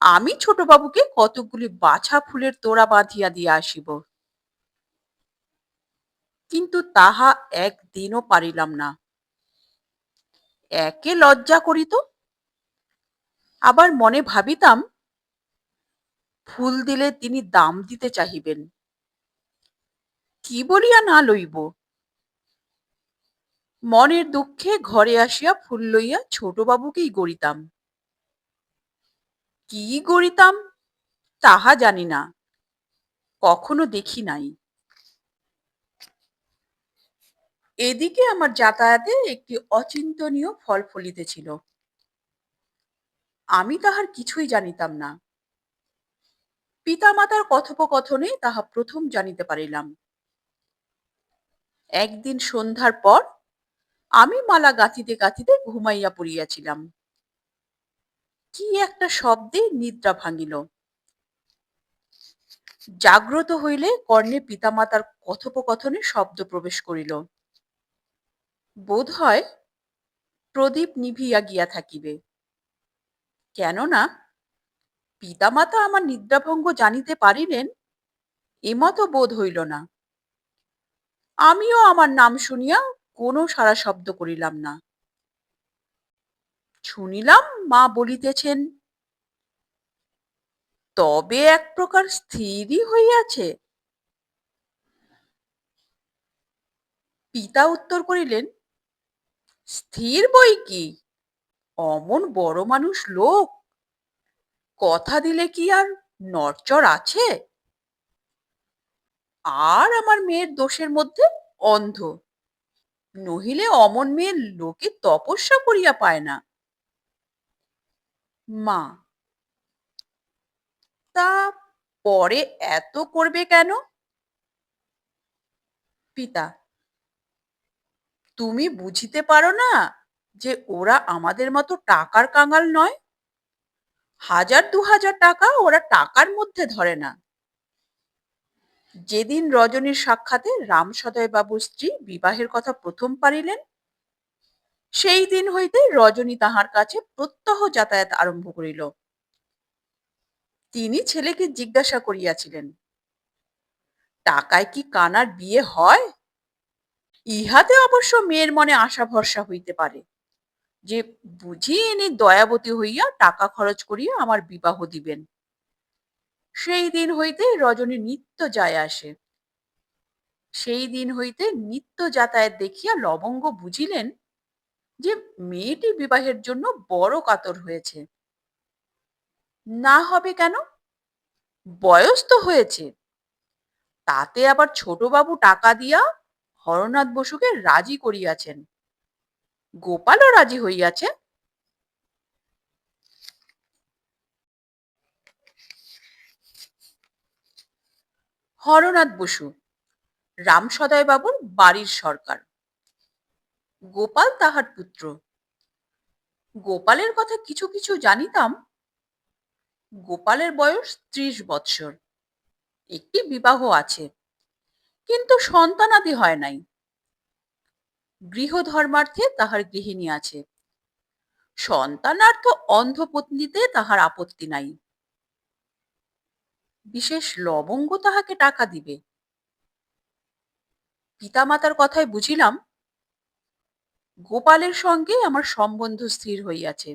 আমি ছোটবাবুকে কতকগুলি বাছা ফুলের তোড়া বাঁধিয়া দিয়া আসিব, কিন্তু তাহা একদিনও পারিলাম না। একে লজ্জা করিত, আবার মনে ভাবিতাম ফুল দিলে তিনি দাম দিতে চাহিবেন, কি বলিয়া না লইব। মনের দুঃখে ঘরে আসিয়া ফুল লইয়া ছোটবাবুকেই গড়িতাম। কি গড়িতাম তাহা জানি না, কখনো দেখি নাই। এদিকে আমার যাতায়াতে একটি অচিন্তনীয় ফল ফলিতেছিল। আমি তাহার কিছুই জানিতাম না। পিতামাতার কথোপকথনে তাহা প্রথম জানিতে পারিলাম। একদিন সন্ধ্যার পর আমি মালা গাঁথিতে গাঁথিতে ঘুমাইয়া পড়িয়াছিলাম। কি একটা শব্দে নিদ্রা ভাঙিল। জাগ্রত হইলে কর্ণে পিতামাতার কথোপকথনে শব্দ প্রবেশ করিল। বোধ হয় প্রদীপ নিভিয়া গিয়া থাকিবে, কেননা পিতামাতা আমার নিদ্রাভঙ্গ জানিতে পারিলেন এমতো বোধ হইল না। আমিও আমার নাম শুনিয়া কোনো সাড়া শব্দ করিলাম না। শুনিলাম মা বলিতেছেন, তবে এক প্রকার স্থিরই হইয়াছে। পিতা উত্তর করিলেন, স্থির বই কি, অমন বড় মানুষ লোক, কথা দিলে কি আর নড়চড় আছে? আর আমার মেয়ের দোষের মধ্যে অন্ধ, নহিলে অমন মেয়ের লোকে তপস্যা করিয়া পায় না। মা, তা পরে এত করবে কেন? পিতা, তুমি বুঝিতে পারো না যে ওরা আমাদের মতো টাকার কাঙাল নয়? 1000-2000 টাকা ওরা টাকার মধ্যে ধরে না। যেদিন রজনীর সাক্ষাতে রামসদয় বাবুর স্ত্রী বিবাহের কথা প্রথম পারিলেন, সেই দিন হইতে রজনী তাহার কাছে প্রত্যহ যাতায়াত আরম্ভ করিল। তিনি ছেলেকে জিজ্ঞাসা করিয়াছিলেন, টাকায় কি কানার বিয়ে হয়? ইহাতে অবশ্য মেয়ের মনে আশা ভরসা হইতে পারে যে বুঝি ইনি দয়াবতী হইয়া টাকা খরচ করিয়া আমার বিবাহ দিবেন। সেই দিন হইতে রজনী নিত্য যায় আসে। সেই দিন হইতে নিত্য যাতায়াত দেখিয়া লবঙ্গ বুঝিলেন যে মেয়েটি বিবাহের জন্য বড় কাতর হয়েছে। না হবে কেন, বয়স তো হয়েছে। তাতে আবার ছোটবাবু টাকা দিয়া হরনাথ বসুকে রাজি করিয়াছেন, গোপালও রাজি হইয়াছে। হরনাথ বসু রামসদয় বাবুর বাড়ির সরকার, গোপাল তাহার পুত্র। গোপালের কথা কিছু কিছু জানিতাম। গোপালের বয়স 30 বৎসর, একটি বিবাহ আছে, কিন্তু সন্তানাদি হয় নাই। গৃহধর্মার্থে তাহার গৃহিণী আছে, সন্তানার্থ অন্ধপত্নীতে তাহার আপত্তি নাই। বিশেষ লবঙ্গ তাহাকে টাকা দিবে। পিতামাতার কথায় বুঝিলাম গোপালের সঙ্গে আমার সম্বন্ধ স্থির হইয়াছে।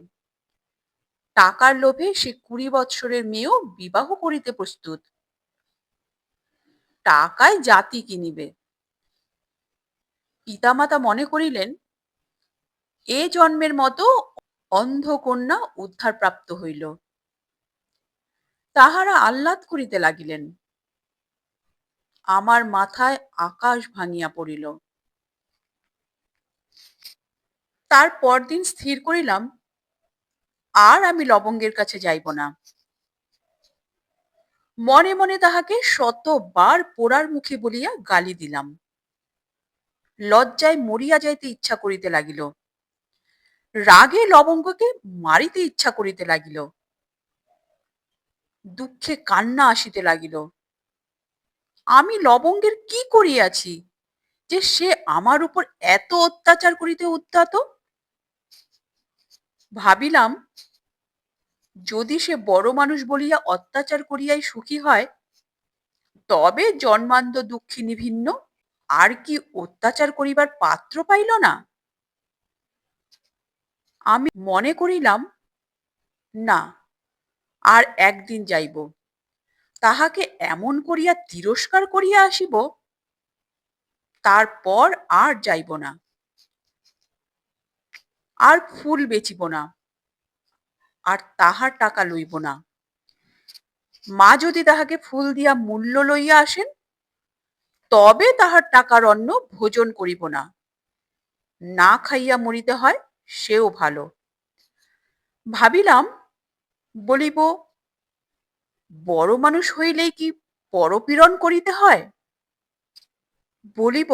টাকার লোভে সে 20 বৎসরের মেয়েও বিবাহ করিতে প্রস্তুত। টাকায় জাতি কিনিবে। পিতামাতা মনে করিলেন এ জন্মের মতো অন্ধকন্যা উদ্ধারপ্রাপ্ত হইল। তাহারা আহ্লাদ করিতে লাগিলেন। আমার মাথায় আকাশ ভাঙিয়া পড়িল। তার পরদিন স্থির করিলাম আর আমি লবঙ্গের কাছে যাইব না। মনে মনে তাহাকে শতবার পোড়ার মুখে বলিয়া গালি দিলাম। লজ্জায় মরিয়া যাইতে ইচ্ছা করিতে লাগিল। রাগে লবঙ্গকে মারিতে ইচ্ছা করিতে লাগিল। দুঃখে কান্না আসিতে লাগিল। আমি লবঙ্গের কি করিয়াছি যে সে আমার উপর এত অত্যাচার করিতে উদ্যত? ভাবিলাম, যদি সে বড় মানুষ বলিয়া অত্যাচার করিয়াই সুখী হয়, তবে জন্মান্ধ দুঃখিনী ভিন্ন আর কি অত্যাচার করিবার পাত্র পাইল না? আমি মনে করিলাম, না, আর একদিন যাইব, তাহাকে এমন করিয়া তিরস্কার করিয়া আসিব, তারপর আর যাইব না। আর ফুল বেচিব না, আর তাহার টাকা লইব না। মা যদি তাহাকে ফুল দিয়া মূল্য লইয়া আসেন, তবে তাহার টাকার অন্ন ভোজন করিব না। না খাইয়া মরিতে হয়, সেও ভালো। ভাবিলাম, বলিব, বড় মানুষ হইলেই কি পরপীড়ন করিতে হয়? বলিব,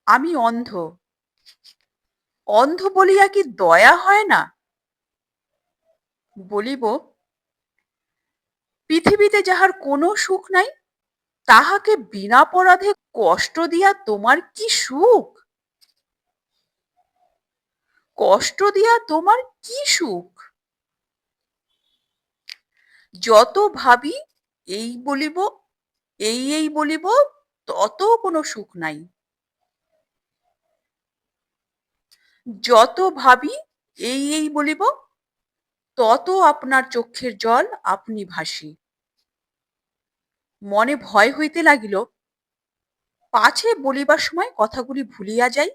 আমি অন্ধ, অন্ধ বলিয়া কি দয়া হয় না? বলিব, পৃথিবীতে যাহার কোনো সুখ নাই, তাহাকে বিনা অপরাধে কষ্ট দিয়া তোমার কি সুখ? কষ্ট দিয়া তোমার কি সুখ? যত ভাবি এই বলিব, এই বলিব, তত কোনো সুখ নাই। যত ভাবি এই বলিব, তত আপনার চক্ষের জল আপনি ভাসি। মনে ভয় হইতে লাগিল, পাছে বলিবার সময় কথাগুলি ভুলিয়া যাই।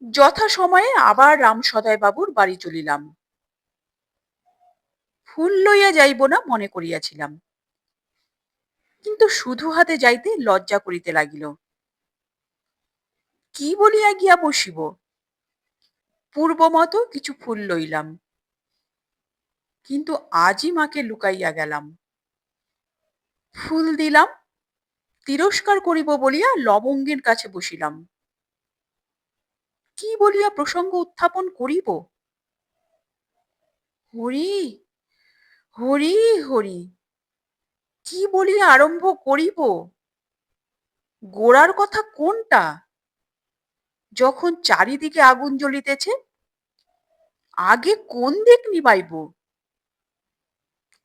যথা সময়ে আবার রামসদয় বাবুর বাড়ি চলিলাম। ফুল লইয়া যাইব না মনে করিয়াছিলাম, কিন্তু শুধু হাতে যাইতে লজ্জা করিতে লাগিল। কি বলিয়া গিয়া বসিব? পূর্বমত কিছু ফুল লইলাম, কিন্তু আজই মাকে লুকাইয়া গেলাম। ফুল দিলাম, তিরস্কার করিব বলিয়া লবঙ্গের কাছে বসিলাম। কি বলিয়া প্রসঙ্গ উত্থাপন করিব? হরি, হরি, হরি, কি বলিয়া আরম্ভ করিব? গোড়ার কথা কোনটা? যখন চারিদিকে আগুন জ্বলিতেছে, আগে কোন দিক নিবাইব?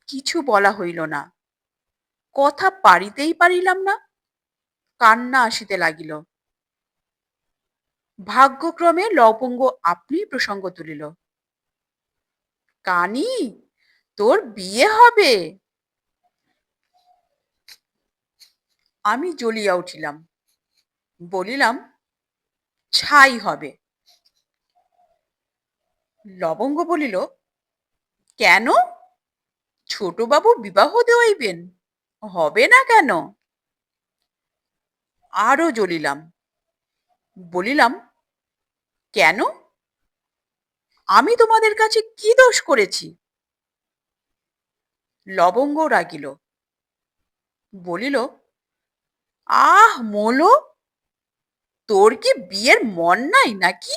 কিছু বলা হইল না। কথা পারিতেই পারিলাম না। কান্না আসিতে লাগিল। ভাগ্যক্রমে লবঙ্গ আপনি প্রসঙ্গ তুলিল। কানি, তোর বিয়ে হবে। আমি জ্বলিয়া উঠিলাম। বলিলাম, ছাই হবে। লবঙ্গ বলিল, কেন? ছোটবাবু বিবাহ দেওয়াইবেন, হবে না কেন? আরো জ্বলিলাম। বলিলাম, কেন? আমি তোমাদের কাছে কি দোষ করেছি? লবঙ্গ রাগিল। বলিল, আহ মোলো, তোর কি বিয়ের মন নাই নাকি?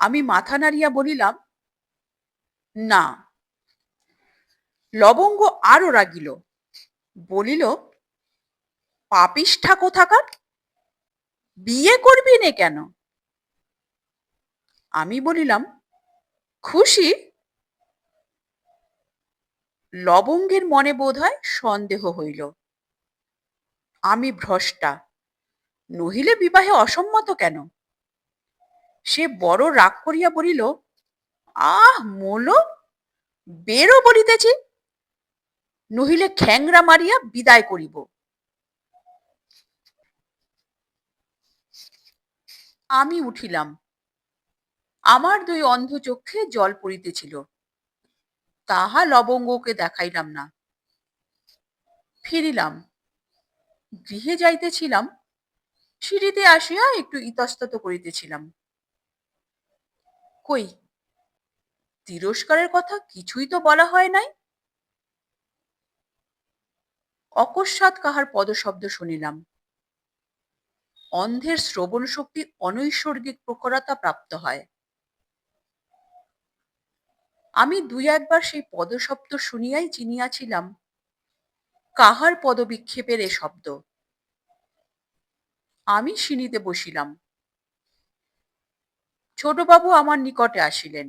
আমি মাথা নাড়িয়া বলিলাম, না। লবঙ্গ আরো রাগিল। বলিল, পাপিষ্ঠা কোথাকার, বিয়ে করবি নে কেন? আমি বলিলাম, খুশি? লবঙ্গের মনে বোধহয় সন্দেহ হইল। আমি ভ্রষ্টা, নহিলে বিবাহে অসম্মত কেন? সে বড় রাগ করিয়া বলিল, আহ মোলো, বেরো বলিতেছি, নহিলে খ্যাংরা মারিয়া বিদায় করিব। আমি উঠিলাম। আমার দুই অন্ধ চক্ষে জল পড়িতেছিল, তাহা লবঙ্গকে দেখাইলাম না। ফিরিলাম। গৃহে যাইতেছিলাম, সিঁড়িতে আসিয়া একটু ইতস্তত করিতেছিলাম। কই, তিরস্কারের কথা কিছুই তো বলা হয় নাই। অকস্মাৎ কাহার পদশব্দ শুনিলাম। অন্ধের শ্রবণ শক্তি অনৈসর্গিক প্রখরতা প্রাপ্ত হয়। আমি দুই একবার সেই পদশব্দ শুনিয়াই চিনিয়াছিলাম কাহার পদবিক্ষেপের এ শব্দ। আমি সিঁড়িতে বসিলাম। ছোটবাবু আমার নিকটে আসিলেন।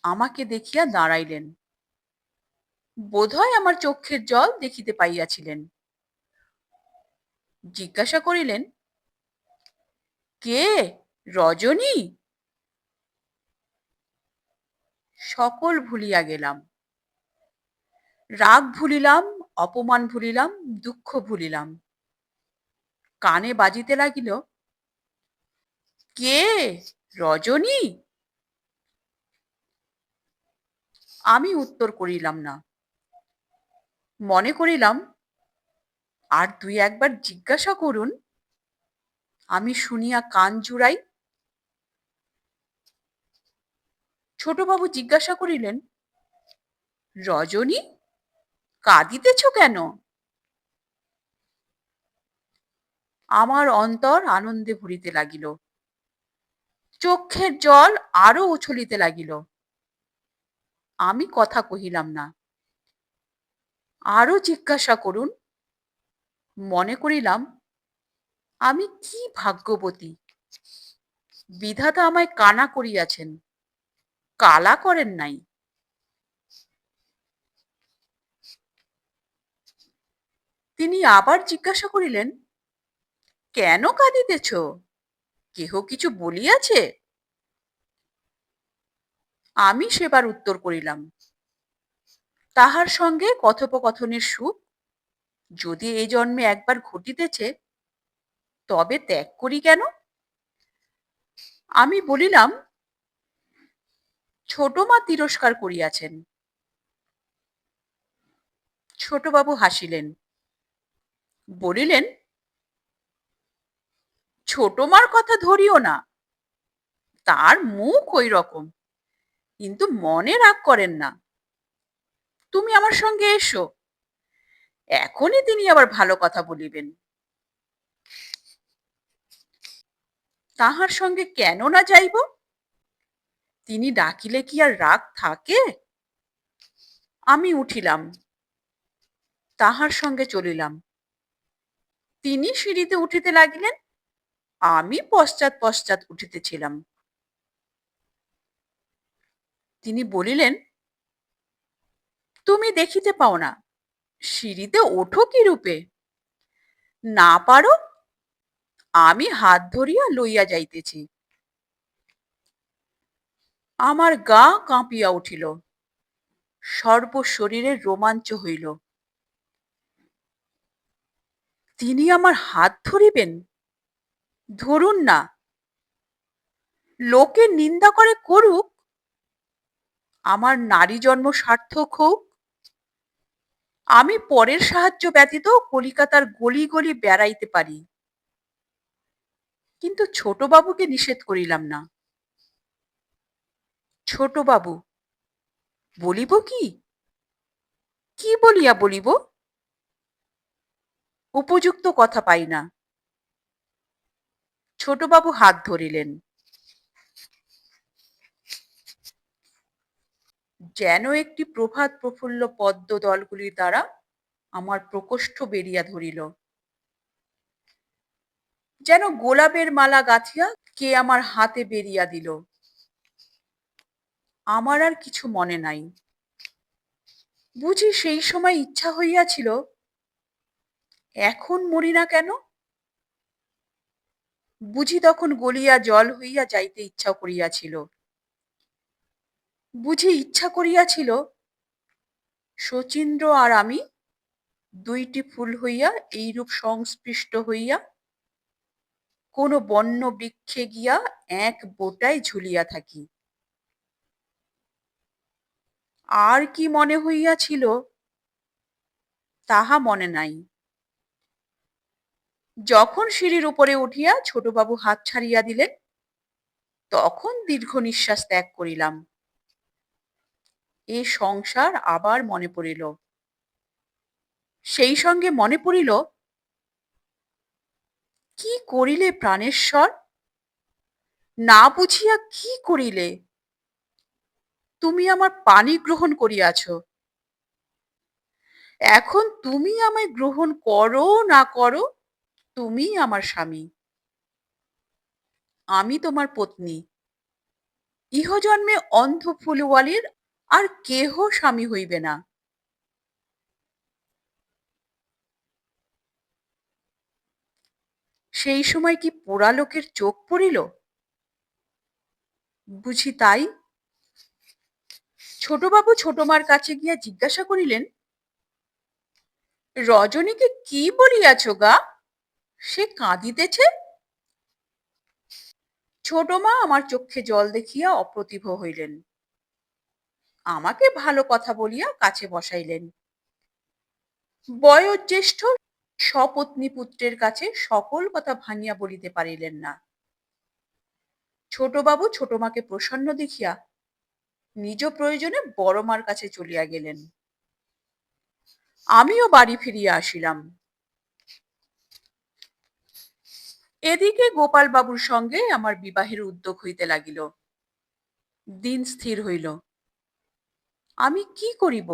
আমাকে দেখিয়া দাঁড়াইলেন। বোধহয় আমার চক্ষের জল দেখিতে পাইয়াছিলেন। জিজ্ঞাসা করিলেন, কে, রজনী? সকল ভুলিয়া গেলাম। রাগ ভুলিলাম, অপমান ভুলিলাম, দুঃখ ভুলিলাম। কানে বাজিতে লাগিল, কে, রজনী? আমি উত্তর করিলাম না। মনে করিলাম আর দুই একবার জিজ্ঞাসা করুন, আমি শুনিয়া কান জুড়াই। ছোটবাবু জিজ্ঞাসা করিলেন, রজনী, কাঁদিতেছ কেন? আমার অন্তর আনন্দে ভরিতে লাগিল। চক্ষের জল আরো উছলিতে লাগিল। আমি কথা কহিলাম না। আরো জিজ্ঞাসা করুন। মনে করিলাম আমি কি ভাগ্যবতী, বিধাতা আমায় কানা করিয়াছেন, কালা করেন নাই। তিনি আবার জিজ্ঞাসা করিলেন, কেন কাঁদিতেছ? কেহ কিছু বলিয়াছে? আমি সেবার উত্তর করিলাম, তাহার সঙ্গে কথোপকথনের সুখ যদি এই জন্মে একবার ঘটিতেছে, তবে ত্যাগ করি কেন? আমি বলিলাম, ছোট মা তিরস্কার করিয়াছেন। ছোটবাবু হাসিলেন, বলিলেন, ছোট মার কথা ধরিও না, তার মুখ ওই রকম, কিন্তু মনে রাগ করেন না। তুমি আমার সঙ্গে এসো, এখনই তিনি আবার ভালো কথা বলিবেন। তাহার সঙ্গে কেন না যাইব? তিনি ডাকিলে কি আর রাগ থাকে? আমি উঠিলাম, তাহার সঙ্গে চলিলাম। তিনি সিঁড়িতে উঠিতে লাগিলেন, আমি পশ্চাৎ পশ্চাৎ উঠিতেছিলাম। তিনি বলিলেন, তুমি দেখিতে পাও না, সিঁড়িতে ওঠো কি রূপে? না পারো, আমি হাত ধরিয়া লইয়া যাইতেছি। আমার গা কাঁপিয়া উঠিল, সর্বশরীরে রোমাঞ্চ হইল। তিনি আমার হাত ধরিবেন? ধরুন না, লোকে নিন্দা করে করুক, আমার নারী জন্ম সার্থক হোক। আমি পরের সাহায্য ব্যতীত কলিকাতার গলি গলি বেড়াইতে পারি, কিন্তু ছোটবাবুকে নিষেধ করিলাম না। ছোটবাবু, বলিব কি? কি বলিয়া বলিব? উপযুক্ত কথা পাই না। ছোটবাবু হাত ধরিলেন। যেন একটি প্রভাত প্রফুল্ল পদ্ম দলগুলির দ্বারা আমার প্রকোষ্ঠ বেরিয়া ধরিল। যেন গোলাপের মালা গাঁথিয়া কে আমার হাতে বেরিয়া দিল। আমার আর কিছু মনে নাই। বুঝি সেই সময় ইচ্ছা হইয়াছিল, এখন মরি না কেন? বুঝি তখন গলিয়া জল হইয়া যাইতে ইচ্ছা করিয়াছিল। বুঝি ইচ্ছা করিয়াছিল, শচীন্দ্র আর আমি দুইটি ফুল হইয়া এইরূপ সংস্পৃষ্ট হইয়া কোন বন্য বৃক্ষে গিয়া এক বোটায় ঝুলিয়া থাকি। আর কি মনে হইয়াছিল, তাহা মনে নাই। যখন সিঁড়ির উপরে উঠিয়া ছোটবাবু হাত ছাড়িয়া দিলেন, তখন দীর্ঘ নিঃশ্বাস ত্যাগ করিলাম। এ সংসার আবার মনে পড়িল। সেই সঙ্গে মনে পড়িল, কি করিলে প্রাণেশ্বর, না বুঝিয়া কি করিলে? তুমি আমার পানি গ্রহণ করিয়াছ, এখন তুমি আমায় গ্রহণ করো না করো, তুমি আমার স্বামী, আমি তোমার পত্নী। ইহজন্মে অন্ধ ফুলওয়ালির আর কেহ স্বামী হইবে না। সেই সময় কি পোড়া লোকের চোখ পড়িল? বুঝি তাই? ছোটবাবু ছোটমার কাছে গিয়া জিজ্ঞাসা করিলেন, রজনীকে কি বলিয়াছ গা, সে কাঁদিতেছে? ছোট মা আমার চক্ষে জল দেখিয়া অপ্রতিভ হইলেন, আমাকে ভালো কথা বলিয়া কাছে বসাইলেন। বয়োজ্যেষ্ঠ সপত্নী পুত্রের কাছে সকল কথা ভাঙিয়া বলিতে পারিলেন না। ছোটবাবু ছোটমাকে প্রসন্ন দেখিয়া নিজ প্রয়োজনে বড় মার কাছে চলিয়া গেলেন। আমিও বাড়ি ফিরিয়া আসিলাম। এদিকে গোপাল বাবুর সঙ্গে আমার বিবাহের উদ্যোগ হইতে লাগিল। দিন স্থির হইল, আমি কি করিব?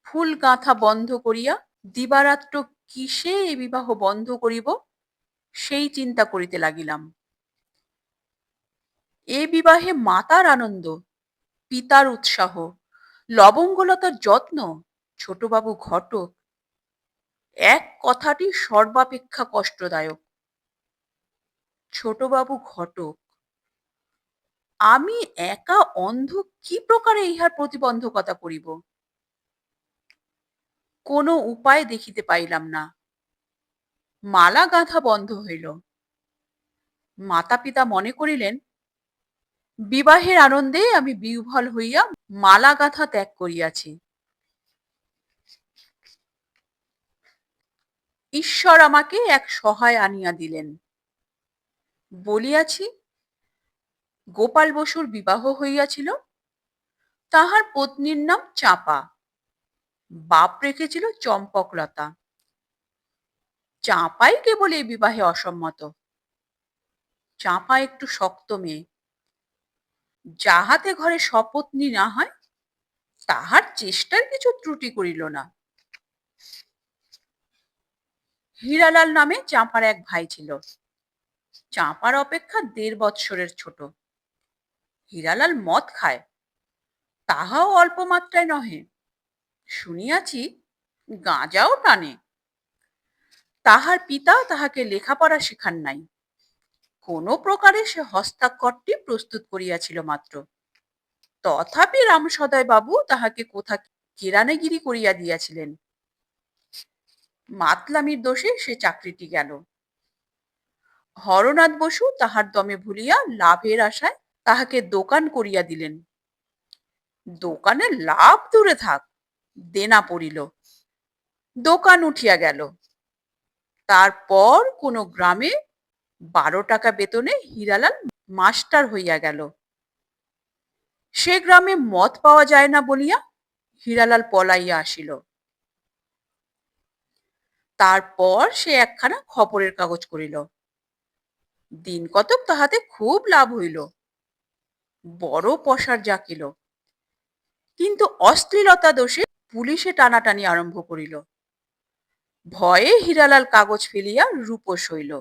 ফুল গাঁথা বন্ধ করিয়া দিবারাত্র কিসে এ বিবাহ বন্ধ করিব, সেই চিন্তা করিতে লাগিলাম। এ বিবাহে মাতার আনন্দ, পিতার উৎসাহ, লবঙ্গলতার যত্ন, ছোটবাবু ঘটক, এক কথাটি সর্বাপেক্ষা কষ্টদায়ক। ছোটবাবু ঘটক, আমি একা অন্ধ কি প্রকারে ইহার প্রতিবন্ধকতা করিব? কোনো উপায় দেখিতে পাইলাম না। মালা গাঁথা বন্ধ হইল। মাতা পিতা মনে করিলেন, বিবাহের আনন্দে আমি বিহ্বল হইয়া মালা গাঁথা ত্যাগ করিয়াছি। ঈশ্বর আমাকে এক সহায় আনিয়া দিলেন। বলিয়াছি, গোপাল বসুর বিবাহ হইয়াছিল, তাহার পত্নীর নাম চাঁপা, বাপ রেখেছিল চম্পকলতা। চাঁপাই কেবল এই বিবাহে অসম্মত। চাঁপা একটু শক্ত মেয়ে, যাহাতে ঘরে সপত্নী না হয় তাহার চেষ্টার কিছু ত্রুটি করিল না। হীরালাল নামে চাঁপার এক ভাই ছিল, চাঁপার অপেক্ষা 1.5 বৎসরের ছোট। হীরালাল মদ খায়, তাহাও অল্প মাত্রায় নহে, শুনিয়াছি গাঁজাও টানে। তাহার পিতা তাহাকে লেখাপড়া শিখান নাই, কোন প্রকারে সে হস্তাক্ষরটি প্রস্তুত করিয়াছিল মাত্র। তথাপি রামসদয় বাবু তাহাকে কোথা কেরানিগিরি করিয়া দিয়াছিলেন। মাতলামির দোষে সে চাকরিটি গেল। হরনাথ বসু তাহার দমে ভুলিয়া লাভের আশায় তাহাকে দোকান করিয়া দিলেন। দোকানে লাভ দূরে থাক, দেনা পড়িল, দোকান উঠিয়া গেল। তারপর কোন গ্রামে 12 টাকা বেতনে হীরালাল মাস্টার হইয়া গেল। সে গ্রামে মদ পাওয়া যায় না বলিয়া হীরালাল পলাইয়া আসিল। তারপর সে একখানা খবরের কাগজ করিল। দিন কতক তাহাতে খুব লাভ হইল, বড় পসার জাকিল। কিন্তু অশ্লীলতা দোষে পুলিশে টানাটানি আরম্ভ করিল। ভয়ে হীরালাল কাগজ ফেলিয়া রূপোশ হইল।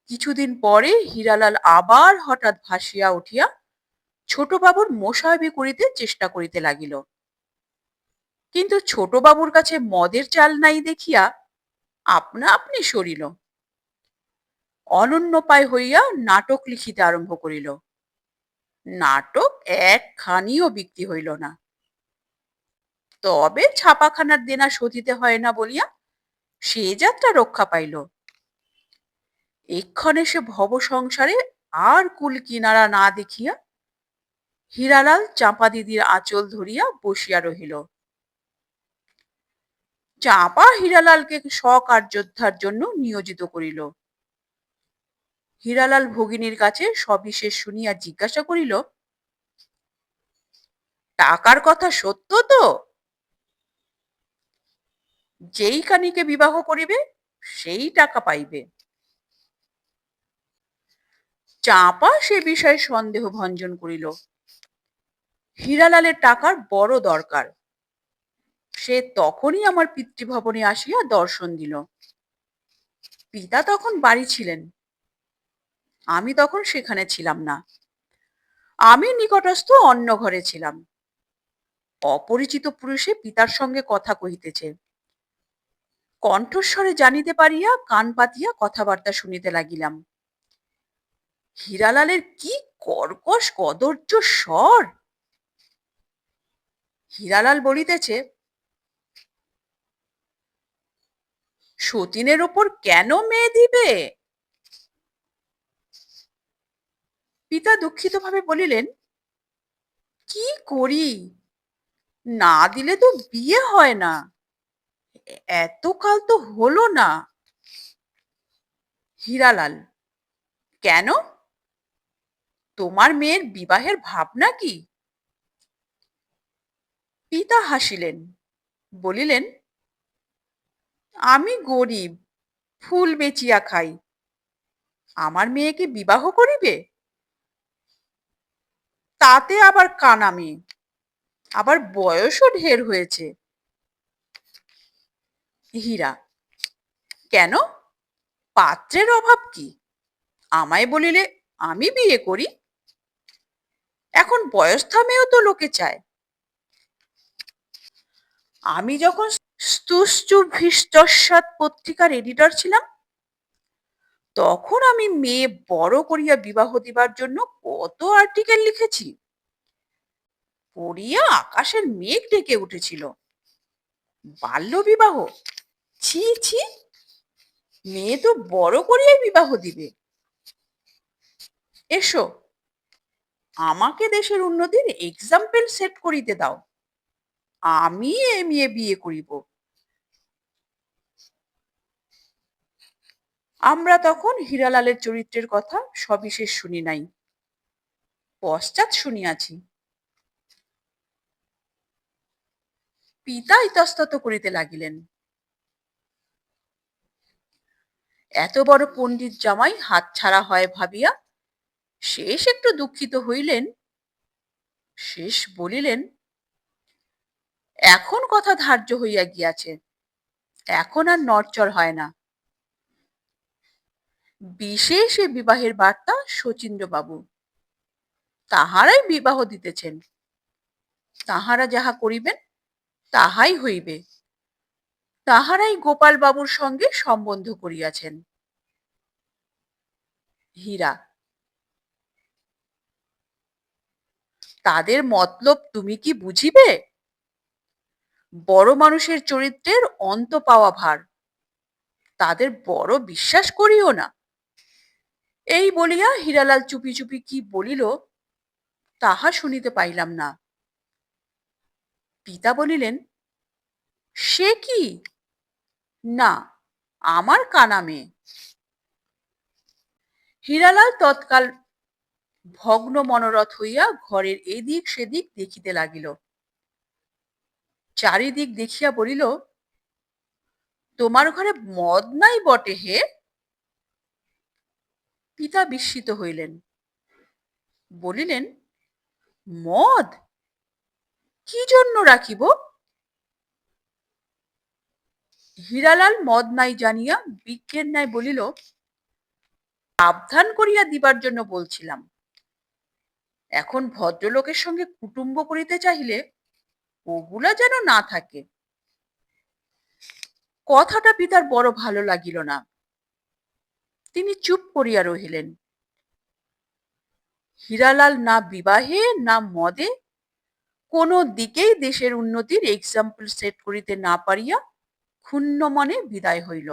কিছুদিন পরে হীরালাল আবার হঠাৎ ভাসিয়া উঠিয়া ছোটবাবুর মোসাহেবি করিতে চেষ্টা করিতে লাগিল। কিন্তু ছোটবাবুর কাছে মদের চাল নাই দেখিয়া আপনা আপনি সরিল। অনন্যপায় হইয়া নাটক লিখিতে আরম্ভ করিল। নাটক একখানিও বিক্রি হইল না। তবে ছাপাখানার দেনা শোধিতে হয় না বলিয়া সে যাত্রা রক্ষা পাইল। এক্ষণে সে ভব সংসারে আর কুল কিনারা না দেখিয়া হীরালাল চাঁপা দিদির আঁচল ধরিয়া বসিয়া রহিল। চাঁপা হীরালালকে স্বকার্যোদ্ধার জন্য নিয়োজিত করিল। হীরালাল ভগিনীর কাছে সবিশেষ শুনিয়া জিজ্ঞাসা করিল, টাকার কথা সত্য তো? যেই কানিকে বিবাহ করিবে সেই টাকা পাইবে। চাঁপা সে বিষয়ে সন্দেহ ভঞ্জন করিল। হীরালালের টাকার বড় দরকার। সে তখনই আমার পিতৃভবনে আসিয়া দর্শন দিল। পিতা তখন বাড়ি ছিলেন, আমি তখন সেখানে ছিলাম না। আমি নিকটস্থ অন্য ঘরে ছিলাম। অপরিচিত পুরুষে পিতার সঙ্গে কথা কহিতেছে। কণ্ঠস্বরে জানিতে পারিয়া কান পাতিয়া কথাবার্তা শুনিতে লাগিলাম। হীরালালের কি কর্কশ কদর্য স্বর! হীরালাল বলিতেছে, সতীনের ওপর কেন মেয়ে দিবে? পিতা দুঃখিতভাবে বলিলেন, কি করি, না দিলে তো বিয়ে হয় না, এতকাল তো হলো না। হীরালাল, কেন? তোমার মেয়ের বিবাহের ভাবনা কি? পিতা হাসিলেন, বলিলেন, আমি গরিব, ফুল বেচিয়া খাই, আমার মেয়েকে বিবাহ করিবে? তাতে আবার কানা মেয়ে, আবার বয়সও ঢের হয়েছে। হীরা, কেন, পাত্রের অভাব কি? আমায় বলিলে আমি বিয়ে করি। এখন বয়স্থা মেয়েও তো লোকে চায়। আমি যখন স্তুশ্চুভিষ্টস্বাদ পত্রিকার এডিটর ছিলাম, তখন আমি মেয়ে বড় করিয়া বিবাহ দিবার জন্য কত আর্টিকেল লিখেছি। পড়িয়া আকাশের মেঘ ডেকে উঠেছিল। বাল্য বিবাহ, ছি ছি, মেয়ে তো বড় করিয়াই বিবাহ দিবে। এসো, আমাকে দেশের উন্নতির এক্সাম্পল সেট করিতে দাও, আমি এ মেয়ে বিয়ে করিব। আমরা তখন হীরালালের চরিত্রের কথা সবিশেষ শুনি নাই, পশ্চাৎ শুনিয়াছি। পিতা ইতস্তত করিতে লাগিলেন। এত বড় পণ্ডিত জামাই হাতছাড়া হয় ভাবিয়া শেষ একটু দুঃখিত হইলেন। শেষ বলিলেন, এখন কথা ধার্য হইয়া গিয়াছে, এখন আর নড়চড় হয় না। বিশেষ এ বিবাহের বার্তা শচীন্দ্রবাবু, তাহারাই বিবাহ দিতেছেন। তাহারা যাহা করিবেন তাহাই হইবে। তাহারাই গোপাল বাবুর সঙ্গে সম্বন্ধ করিয়াছেন। হীরা, তাদের মতলব তুমি কি বুঝিবে? বড় মানুষের চরিত্রের অন্ত পাওয়া ভার, তাদের বড় বিশ্বাস করিও না। এই বলিয়া হীরালাল চুপি চুপি কি বলিল তাহা শুনিতে পাইলাম না। পিতা বলিলেন, সে কি, না, আমার কানা মেয়ে। হীরালাল তৎকাল ভগ্ন মনোরথ হইয়া ঘরের এদিক সেদিক দেখিতে লাগিল। চারিদিক দেখিয়া বলিল, তোমার ঘরে মদ নাই বটে হে? পিতা বিস্মিত হইলেন, বলিলেন, মদ কি জন্য রাখিব? হীরালাল মদ নাই জানিয়া বিজ্ঞের ন্যায় বলিল, সাবধান করিয়া দিবার জন্য বলছিলাম। এখন ভদ্রলোকের সঙ্গে কুটুম্ব করিতে চাহিলে ওগুলা যেন না থাকে। কথাটা পিতার বড় ভালো লাগিল না। তিনি চুপ করিয়া রহিলেন। হীরালাল না বিবাহে না মদে কোনো দিকেই দেশের উন্নতির এক্সাম্পল সেট করিতে না পারিয়া ক্ষুণ্ণ মনে বিদায় হইল।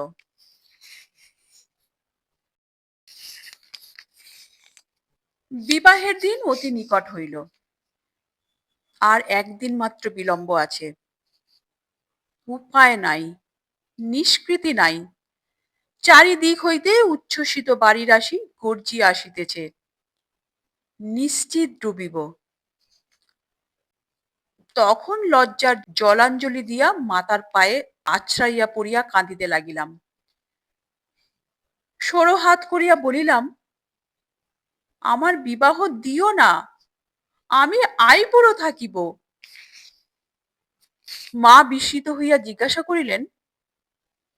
বিবাহের দিন অতি নিকট হইল। আর একদিন মাত্র বিলম্ব আছে। উপায় নাই, নিষ্কৃতি নাই। চারিদিক হইতে উচ্ছ্বসিত বাড়ির আসি গর্জিয়া আসিতেছে। নিশ্চিত ডুবিব। তখন লজ্জার জলাঞ্জলি দিয়া মাতার পায়ে আছড়াইয়া পড়িয়া কাঁদিতে লাগিলাম। সরো হাত করিয়া বলিলাম, আমার বিবাহ দিও না, আমি আইবুড়ো থাকিব। মা বিস্মিত হইয়া জিজ্ঞাসা করিলেন,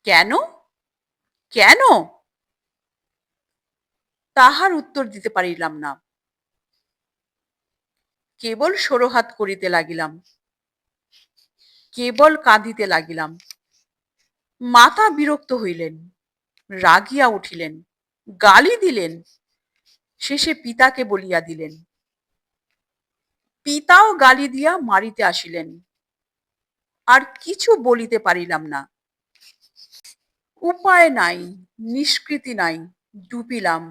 কেন কেন? তাহার উত্তর দিতে পারিলাম না, কেবল সরোহাত করিতে লাগিলাম, কেবল কাঁদিতে লাগিলাম। মাতা বিরক্ত হইলেন, রাগিয়া উঠিলেন, গালি দিলেন, শেষে পিতাকে বলিয়া দিলেন। পিতাও গালি দিয়া মারিতে আসিলেন। আর কিছু বলিতে পারিলাম না। উপায় নাই, নিষ্কৃতি নাই, ডুবিলাম।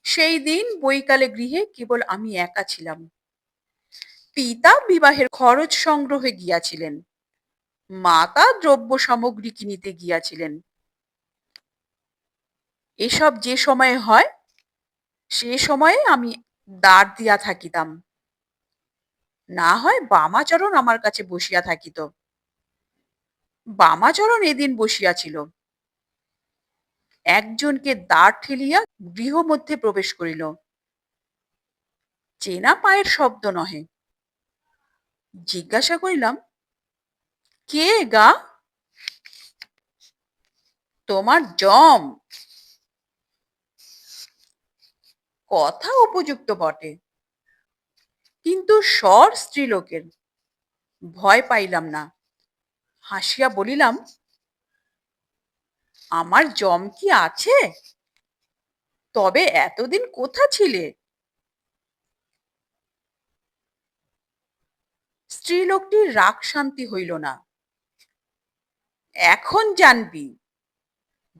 সেই দিন বৈকালে গৃহে কেবল আমি একা ছিলাম। পিতা বিবাহের খরচ সংগ্রহে গিয়াছিলেন, মাতা দ্রব্য সামগ্রী কিনিতে গিয়াছিলেন। এসব যে সময়ে হয়, সে সময়ে আমি দ্বার দিয়া থাকিতাম। না হয় বামাচরণ আমার কাছে বসিয়া থাকিত। বামাচরণ এদিন বসিয়াছিল। একজনকে দ্বার ঠেলিয়া গৃহ মধ্যে প্রবেশ করিল। চেনা পায়ের শব্দ নহে। জিজ্ঞাসা করিলাম, কে গা? তোমার জম। কথা উপযুক্ত বটে, কিন্তু স্বর স্ত্রীলোকের। ভয় পাইলাম না, হাসিয়া বলিলাম, আমার জম কি আছে? তবে এতদিন কোথা ছিলে? স্ত্রীলোকটির রাগ শান্তি হইল না। এখন জানবি,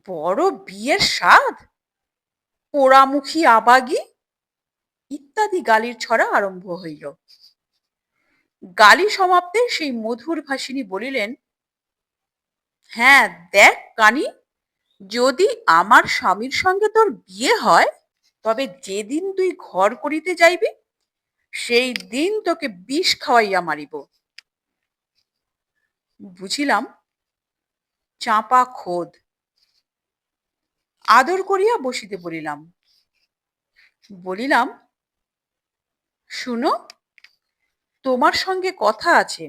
বড় বিয়ের স্বাদ, পোড়ামুখী আবাগি, ইত্যাদি গালির ছড়া আরম্ভ হইল। গালি সমাপ্তে সেই মধুর ভাষিনী বলিলেন, হ্যাঁ দেখ কানি, যদি আমার স্বামীর সঙ্গে তোর বিয়ে হয়, তবে যেদিন তুই ঘর করিতে যাইবি, সেই দিন তোকে বিষ খাওয়াইয়া মারিব। বুঝিলাম চাপা খোদ। আদর করিয়া বসিতে বলিলাম। বলিলাম, শুনো, তোমার সঙ্গে কথা আছে।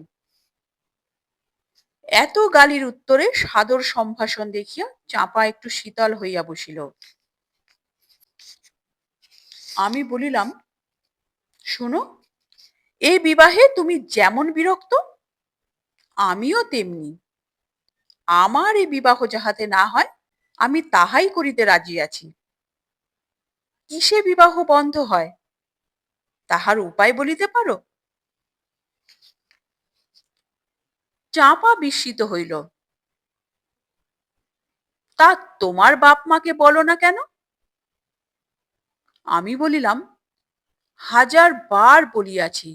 এত গালির উত্তরে সাদর সম্ভাষণ দেখিয়া চাপা একটু শীতল হইয়া বসিল। আমি বলিলাম, শুনো, এই বিবাহে তুমি যেমন বিরক্ত, আমিও তেমনি। আমার এই বিবাহ যাহাতে না হয়, আমি তাহাই করিতে রাজি আছি। কিসে বিবাহ বন্ধ হয়, তাহার উপায় বলিতে পারো? চাপা বিস্মিত হইল। তা তোমার বাপ মাকে বলো না কেন? আমি বলিলাম, হাজার বার বলিয়াছি,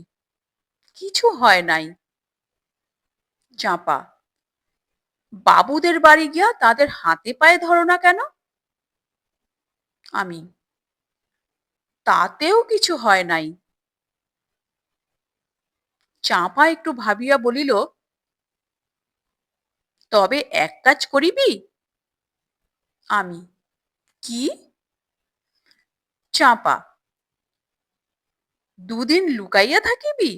কিছু হয় নাই। চাপা, বাবুদের বাড়ি গিয়া তাদের হাতে পায়ে ধরো না কেন? আমি, তাতেও কিছু হয় নাই। চাপা একটু ভাবিয়া বলিল, তবে এক কাজ করিবি? আমি, কি? চাপা, দুদিন লুকাইয়া থাকিবি?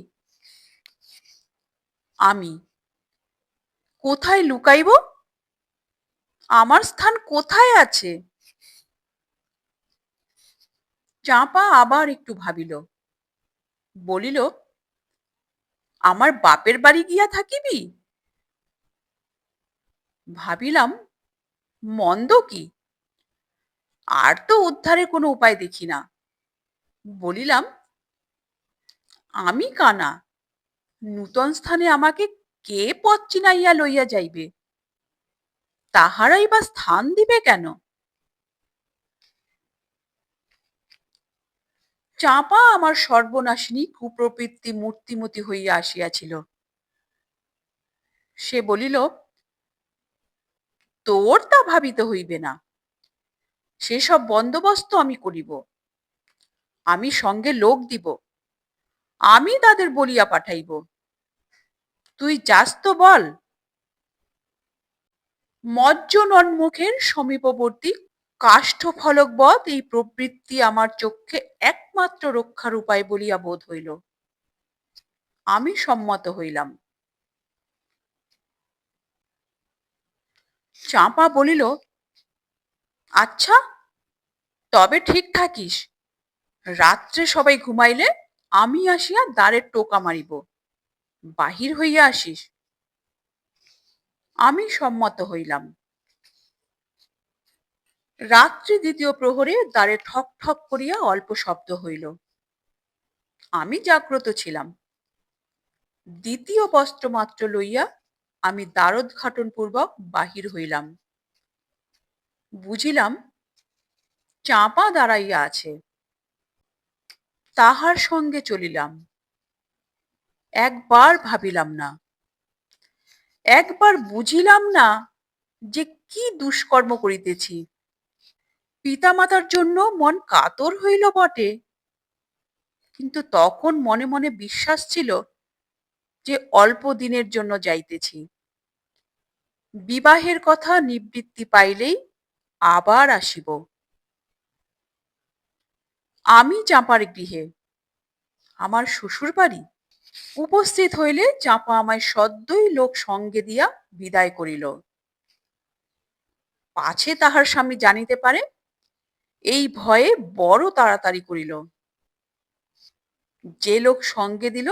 আমি, কোথায় লুকাইব? আমার স্থান কোথায় আছে? চাপা আবার একটু ভাবিল, বলিল, আমার বাপের বাড়ি গিয়া থাকিবি? ভাবিলাম, মন্দ কি, আর তো উদ্ধারের কোনো উপায় দেখি না। বলিলাম, আমি কানা, নূতন স্থানে আমাকে কে পথ চিনাইয়া লইয়া যাইবে? তাহারাই বা স্থান দিবে কেন? চাপা আমার সর্বনাশিনী কুপ্রবৃত্তি মূর্তিমতি হইয়া আসিয়াছিল। সে বলিল, তোর তা ভাবিতে হইবে না, সেসব বন্দোবস্ত আমি করিব, আমি সঙ্গে লোক দিব, আমি তাদের বলিয়া পাঠাইব, তুই যাস তো বল। মজ্জনন্মুখের সমীপবর্তী কাষ্ঠফলকবৎ এই প্রবৃত্তি আমার চক্ষে একমাত্র রক্ষার উপায় বলিয়া বোধ হইল। আমি সম্মত হইলাম। চাঁপা বলিল, আচ্ছা, তবে ঠিক থাকিস, রাত্রে সবাই ঘুমাইলে আমি আসিয়া দ্বারের টোকা মারিব, বাহির হইয়া আসিস। আমি সম্মত হইলাম। রাত্রি দ্বিতীয় প্রহরে দ্বারে ঠক ঠক করিয়া অল্প শব্দ হইল। আমি জাগ্রত ছিলাম। দ্বিতীয় বস্ত্র মাত্র লইয়া আমি দ্বারোদ্ঘাটন পূর্বক বাহির হইলাম। বুঝিলাম চাঁপা দাঁড়াইয়া আছে। তাহার সঙ্গে চলিলাম। একবার ভাবিলাম না, একবার বুঝিলাম না যে কি দুষ্কর্ম করিতেছি। পিতামাতার জন্য মন কাতর হইল বটে, কিন্তু তখন মনে মনে বিশ্বাস ছিল যে অল্প দিনের জন্য যাইতেছি। বিবাহের কথা নিবৃত্তি পাইলেই আবার আসিব। আমি চাঁপার গৃহে, আমার শ্বশুর বাড়ি। উপস্থিত হইলে চাঁপা আমায় সদ্যই লোক সঙ্গে দিয়া বিদায় করিল। পাছে তাহার স্বামী জানিতে পারে, এই ভয়ে বড় তাড়াতাড়ি করিল। যে লোক সঙ্গে দিল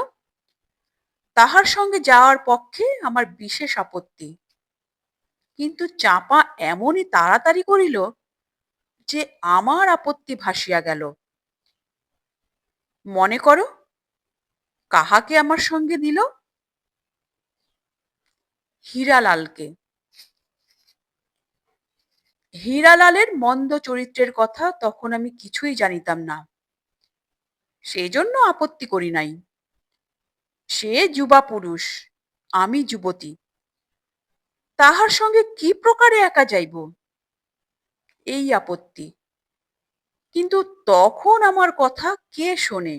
তাহার সঙ্গে যাওয়ার পক্ষে আমার বিশেষ আপত্তি, কিন্তু চাঁপা এমনই তাড়াতাড়ি করিল যে আমার আপত্তি ভাসিয়া গেল। মনে করো কাহাকে আমার সঙ্গে দিল? হীরালালকে। হীরালালের মন্দ চরিত্রের কথা তখন আমি কিছুই জানিতাম না, সেই জন্য আপত্তি করি নাই। সে যুবা পুরুষ, আমি যুবতী, তাহার সঙ্গে কি প্রকারে একা যাইব, এই আপত্তি। কিন্তু তখন আমার কথা কে শোনে?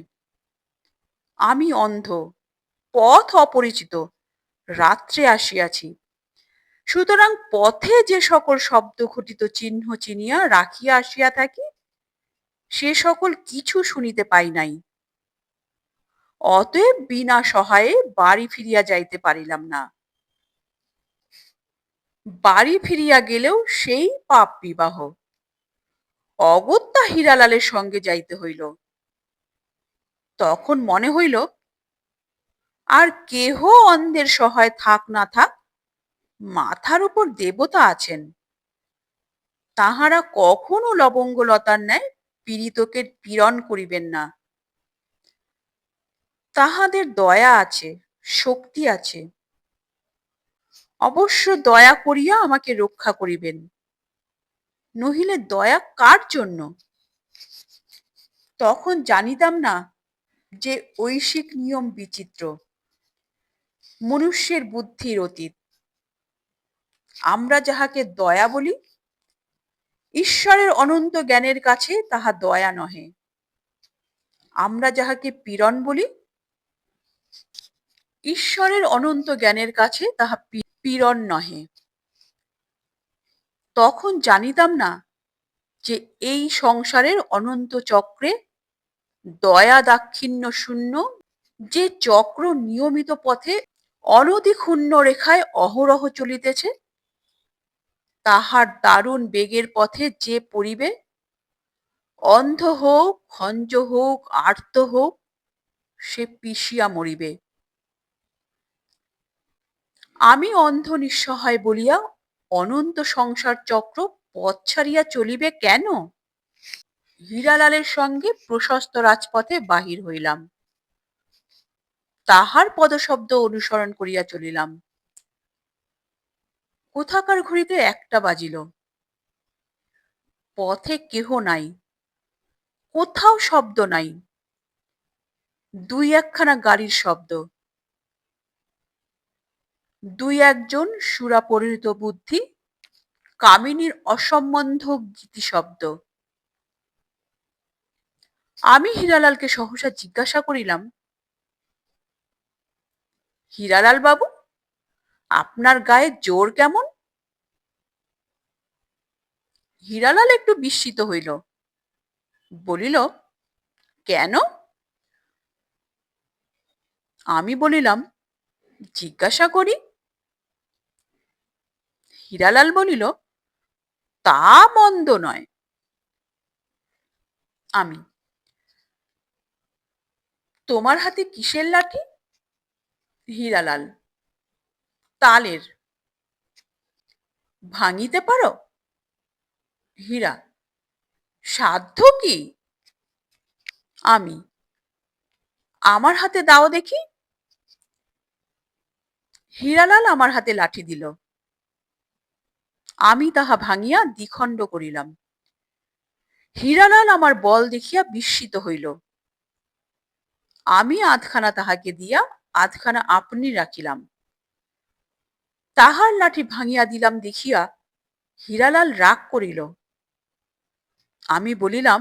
আমি অন্ধ, পথ অপরিচিত, রাত্রে আসিয়াছি, সুতরাং পথে যে সকল শব্দ ঘটিত চিহ্ন চিনিয়া রাখিয়া আসিয়া থাকি, সে সকল কিছু শুনিতে পাই নাই। অতএব বিনা সহায়ে বাড়ি ফিরিয়া যাইতে পারিলাম না। বাড়ি ফিরিয়া গেলেও সেই পাপ বিবাহ, অগত্যা হীরালালের সঙ্গে যাইতে হইল। তখন মনে হইল আর কেহ অন্ধের সহায় থাক না থাক, মাথার উপর দেবতা আছেন, তাহারা কখনো লবঙ্গলতার ন্যায় পীড়িতকে পীড়ন করিবেন না। তাহাদের দয়া আছে, শক্তি আছে, অবশ্য দয়া করিয়া আমাকে রক্ষা করিবেন, নহিলে দয়া কার জন্য? তখন জানিতাম না যে ঐশিক নিয়ম বিচিত্র, মনুষ্যের বুদ্ধির অতীত। আমরা যাহাকে দয়া বলি, ঈশ্বরের অনন্ত জ্ঞানের কাছে তাহা দয়া নহে। আমরা যাহাকে পীড়ন বলি, ঈশ্বরের অনন্ত জ্ঞানের কাছে তাহা পীড়ন নহে। তখন জানিতাম না যে এই সংসারের অনন্ত চক্রে দয়া দাক্ষিণ্য শূন্য যে চক্র নিয়মিত পথে অনতিক্ষুণ্ণ রেখায় অহরহ চলিতেছে, তাহার দারুণ বেগের পথে যে পড়িবে, অন্ধ হোক, খঞ্জ হোক, আর্ত হোক, সে পিষিয়া মরিবে। আমি অন্ধ নিঃসহায় বলিয়া অনন্ত সংসার চক্র পথ ছাড়িয়া চলিবে কেন? হীরালালের সঙ্গে প্রশস্ত রাজপথে বাহির হইলাম। তাহার পদশব্দ অনুসরণ করিয়া চলিলাম। কোথাকার ঘড়িতে 1টা বাজিল। পথে কেহ নাই, কোথাও শব্দ নাই, 2-1খানা গাড়ির শব্দ। দুই একজন সুরাপরিণত বুদ্ধি, কামিনীর অসম্বন্ধ গীতিশব্দ। আমি হীরালালকে সহসা জিজ্ঞাসা করিলাম, হীরালাল বাবু, আপনার গায়ে জোর কেমন? হীরালাল একটু বিস্মিত হইল, বলিল, কেন? আমি বলিলাম, জিজ্ঞাসা করি। হীরালাল বলিল, তা মন্দ নয়। আমি, তোমার হাতে কিসের লাঠি? হীরালাল, তালের। ভাঙিতে পারো? হীরা, সাধ্য কি? আমি, আমার হাতে দাও দেখি। হীরালাল আমার হাতে লাঠি দিল। আমি তাহা ভাঙিয়া দ্বিখণ্ড করিলাম। হীরালাল আমার বল দেখিয়া বিস্মিত হইল। আমি আধখানা তাহাকে দিয়া আধখানা আপনি রাখিলাম। তাহার লাঠি ভাঙিয়া দিলাম দেখিয়া হীরালাল রাগ করিল। আমি বলিলাম,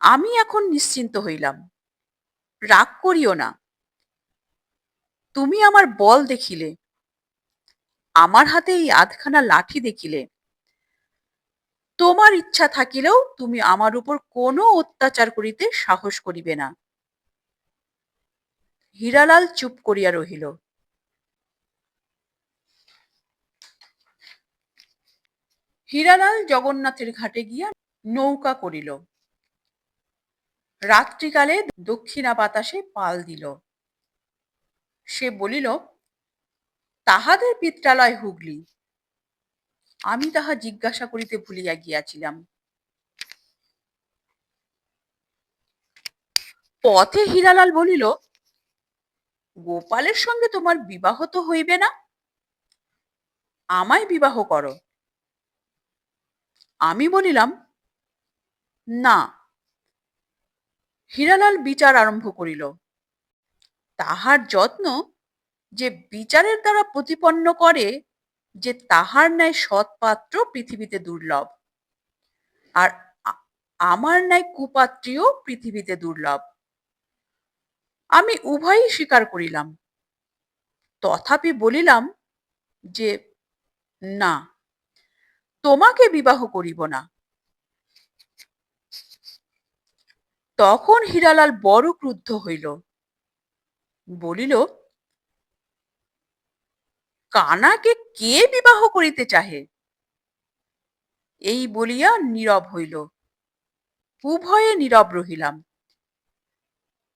আমি এখন নিশ্চিন্ত হইলাম, রাগ করিও না। তুমি আমার বল দেখিলে, আমার হাতে এই আধখানা লাঠি দেখিলে, তোমার ইচ্ছা থাকিলেও তুমি আমার উপর কোনো অত্যাচার করিতে সাহস করিবে না। হীরালাল চুপ করিয়া রহিল। হীরালাল জগন্নাথের ঘাটে গিয়া নৌকা করিল। রাত্রিকালে দক্ষিণা বাতাসে পাল দিল। সে বলিল, তাহাদের পিত্রালয় হুগলি। আমি তাহা জিজ্ঞাসা করিতে ভুলিয়া গিয়াছিলাম। পথে হীরালাল বলিল, গোপালের সঙ্গে তোমার বিবাহ তো হইবে না, আমায় বিবাহ করো। আমি বলিলাম, না। হীরালাল বিচার আরম্ভ করিল। তাহার যত্ন যে বিচারের দ্বারা প্রতিপন্ন করে যে তাহার ন্যায় সৎপাত্র পৃথিবীতে দুর্লভ, আর আমার ন্যায় কুপাত্রীও পৃথিবীতে দুর্লভ। আমি উভয়ই স্বীকার করিলাম, তথাপি বলিলাম যে না, তোমাকে বিবাহ করিব না। তখন হীরালাল বড় ক্রুদ্ধ হইল, বলিল, কানাকে কে বিবাহ করিতে চাহে? এই বলিয়া নীরব হইল। উভয়ে নীরব রহিলাম।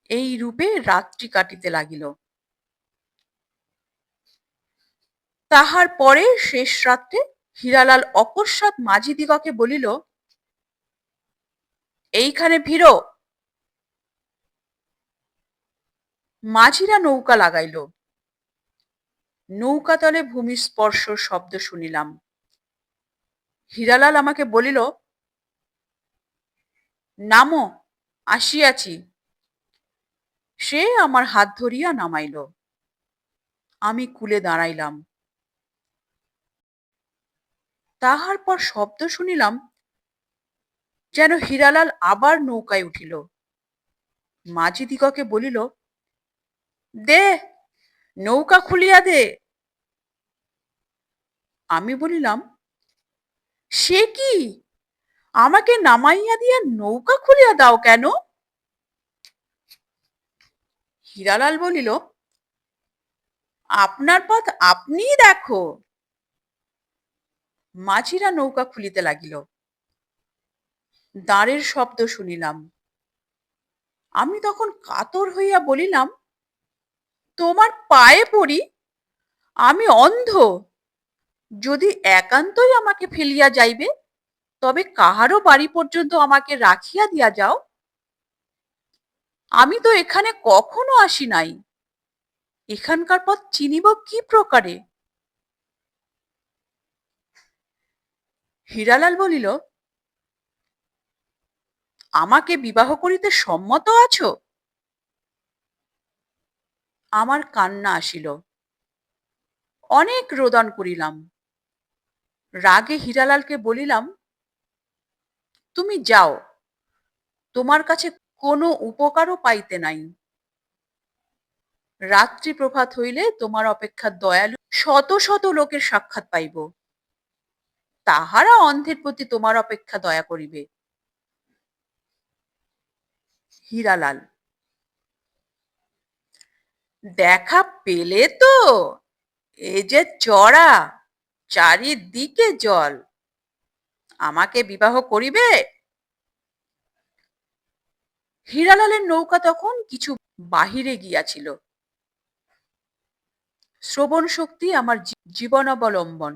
এই রূপে রাত্রি কাটিতে লাগিল। তাহার পরে শেষ রাত্রে হীরালাল অকস্মাৎ মাঝিদিগকে বলিল, এইখানে ভিড়ো। মাঝিরা নৌকা লাগাইল। নৌকাতলে ভূমিস্পর্শ শব্দ শুনিলাম। হীরালাল আমাকে বলিল, নামো, আসিয়াছি। সে আমার হাত ধরিয়া নামাইল। আমি কুলে দাঁড়াইলাম। তাহার পর শব্দ শুনিলাম, যেন হীরালাল আবার নৌকায় উঠিল। মাঝিদিগকে বলিল, দে, নৌকা খুলিয়া দে। আমি বলিলাম, সে কি, আমাকে নামাইয়া দিয়া নৌকা খুলিয়া দাও কেন? হীরালাল বলিল, আপনার পথ আপনিই দেখো। মাঝিরা নৌকা খুলিতে লাগিল। দাঁড়ের শব্দ শুনিলাম। আমি তখন কাতর হইয়া বলিলাম, তোমার পায়ে পড়ি, আমি অন্ধ। যদি একান্তই আমাকে ফেলিয়া যাইবে, তবে কাহারও বাড়ি পর্যন্ত আমাকে রাখিয়া দিয়া যাও। আমি তো এখানে কখনো আসি নাই, এখানকার পথ চিনিব কি প্রকারে? হীরালাল বলিল, আমাকে বিবাহ করিতে সম্মত আছো? আমার কান্না আসিল। অনেক রোদন করিলাম। রাগে হীরালালকে বলিলাম, তুমি যাও, তোমার কাছে কোনো উপকারও পাইতে নাই। রাত্রি প্রভাত হইলে তোমার অপেক্ষা দয়ালু শত শত লোকের সাক্ষাৎ পাইব, তাহারা অন্ধের প্রতি তোমার অপেক্ষা দয়া করিবে। হীরালাল, দেখা পেলে তো? এ যে চড়া, চারিদিকে জল, আমাকে বিবাহ করিবে? হীরালালের নৌকা তখন কিছু বাহিরে গিয়াছিল। শ্রবণ শক্তি আমার জীবন অবলম্বন,